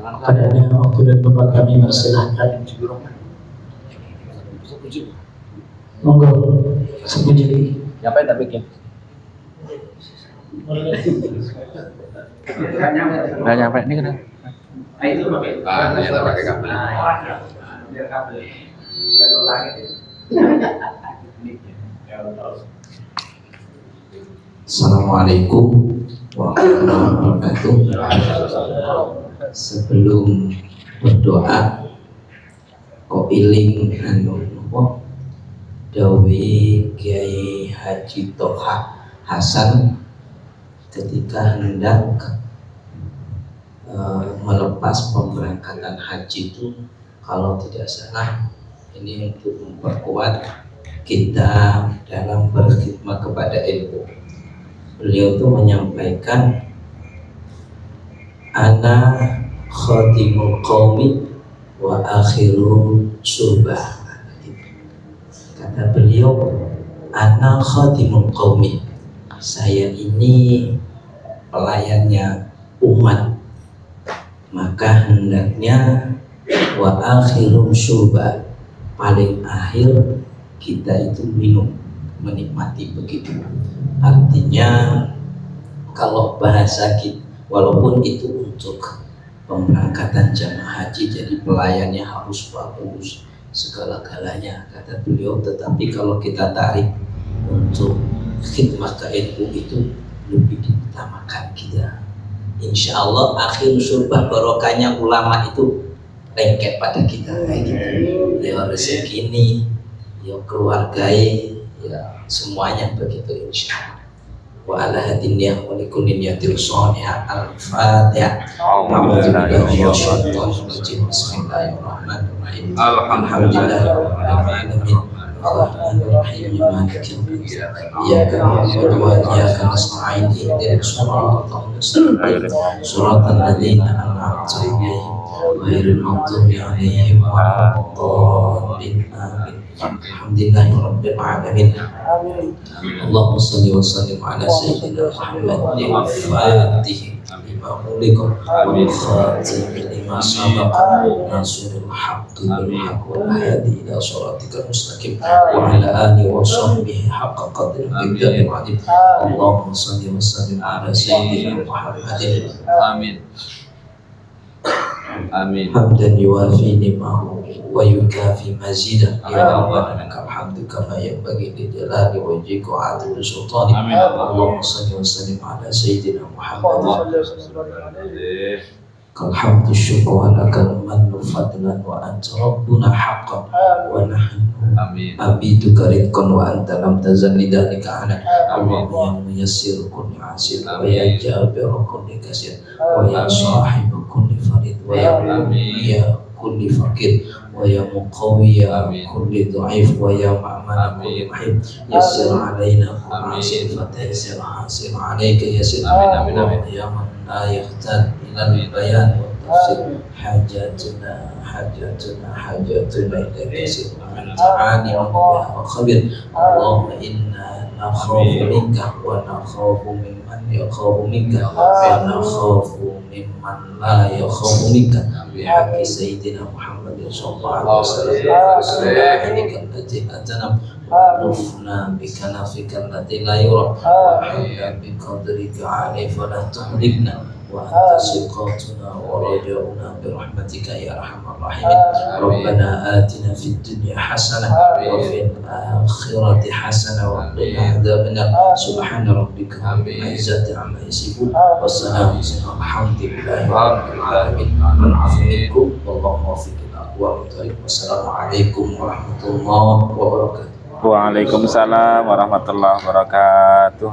Padanya waktu dan tempat kami persilahkan. Monggo, sepuji. Siapa yang tak bikin? Nggak nyampe ini kan? Nggak pakai kabel. Assalamualaikum warahmatullahi wabarakatuh. Sebelum berdoa, kok iling Dawi Kiai Haji Toha Hasan ketika hendak melepas pemberangkatan haji itu, kalau tidak salah, ini untuk memperkuat kita dalam berkhidmat kepada ilmu. Beliau itu menyampaikan, ana khatimul qaumi wa akhiru surbah. Kata beliau, ana khatimul qaumi, saya ini pelayannya umat, maka hendaknya wa akhirum syuba, paling akhir kita itu minum, menikmati begitu. Artinya kalau bahasa kita, walaupun itu untuk pemberangkatan jamaah haji, jadi pelayannya harus bagus segala-galanya, kata beliau, tetapi kalau kita tarik untuk khidmat ke ilmu itu lebih diutamakan kita. Insya Allah akhir surbah barokahnya ulama itu lengket pada kita kayak gitu. Ya rezeki ini, ya keluargai, ya semuanya begitu insya Allah. وعلى هدي النية ولكل نية صالحة. الفاتحة. أعوذ بالله من الشيطان الرجيم. بسم الله الرحمن الرحيم. الحمد لله رب العالمين الرحمن الرحيم مالك يوم الدين إياك نعبد وإياك نستعين اهدنا الصراط المستقيم صراط الذين أنعمت عليهم غير المغضوب عليهم ولا الضالين آمين. الحمد لله رب العالمين. اللهم صل وسلم على سيدنا محمد الفاتح لما أغلق والخاتم لما سبق ناصر الحق بالحق والهادي إلى صراطك المستقيم وعلى آله وصحبه حق قدر المقدار العظيم. اللهم صل وسلم على سيدنا محمد. آمين آمين. حمدا يوافي نعمه ويكافي مزيدا يا ربنا لك الحمد كما ينبغي لجلال وجهك وعدل سلطانك. اللهم صل وسلم على سيدنا محمد. الحمد الشكر لك المن فضلا وأنت ربنا حقا ونحن عبيدك رزقا وأنت لم تزل لذلك عنا. اللهم يا ميسر كل عسير ويا جابر كل كسير ويا صاحب كل فريد ويا مغني كل فقير ويا مقوي كل ضعيف ويا مأمن كل محيط. يسر علينا كل عسير فتيسر حاسر عليك يسر. يا من لا يحتاج إلى البيان والتفسير. حاجاتنا إليك يسر وأنت عالم بها وخبير. اللهم إنا نخاف منك ونخاف ممن يخاف منك ونخاف ممن لا يخاف منك بحق سيدنا محمد صلى الله عليه وسلم. بعينك التي لا تنام ونفنا بكنفك التي لا يرى وحينا بقدرك عليه فلا تهلكنا وأنت ثقتنا ورجاؤنا برحمتك يا أرحم الراحمين. ربنا آتنا في الدنيا حسنة وفي الآخرة حسنة وقنا عذاب النار. سبحان ربك رب العزة عما يصفون والسلام على الحمد لله رب العالمين. والعفو منكم والله موفق الأقوام الطريق. والسلام عليكم ورحمة الله وبركاته. Waalaikumsalam warahmatullahi wabarakatuh.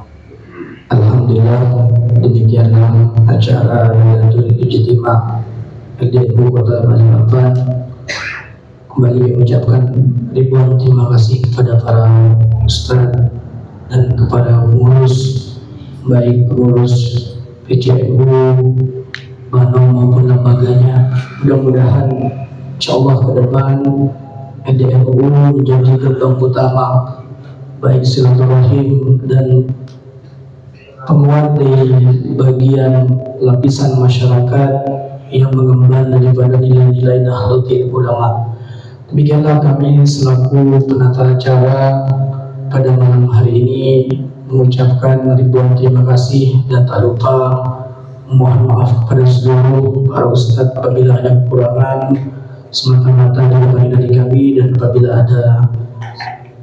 Alhamdulillah, demikianlah acara Lailatul Ijtima LDNU Kota Balikpapan. Kembali mengucapkan ribuan terima kasih kepada para ustaz dan kepada pengurus, baik pengurus PCNU, Bandung maupun lembaganya. Mudah-mudahan insyaallah ke depan LDNU menjadi gerbang utama baik silaturahim dan penguat di bagian lapisan masyarakat yang mengemban daripada nilai-nilai Nahdlatul Ulama. Demikianlah kami selaku penata acara pada malam hari ini mengucapkan ribuan terima kasih dan tak lupa mohon maaf kepada seluruh para ustadz apabila ada kekurangan semata-mata dari kami, dan apabila ada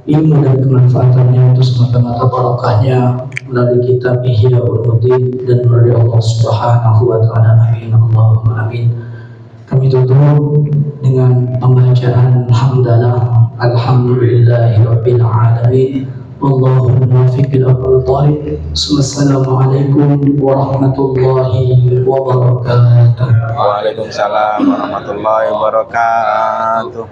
ilmu dan kemanfaatannya itu semata-mata barokahnya melalui kitab Ihya Ulumuddin dan melalui Allah Subhanahu wa taala. Amin Allahumma amin. Kami tutup dengan pembacaan hamdalah alhamdulillahirabbil alamin. Wallahu muwaffiq ila aqwamit thoriq. Wassalamualaikum warahmatullahi wabarakatuh. Waalaikumsalam warahmatullahi wabarakatuh.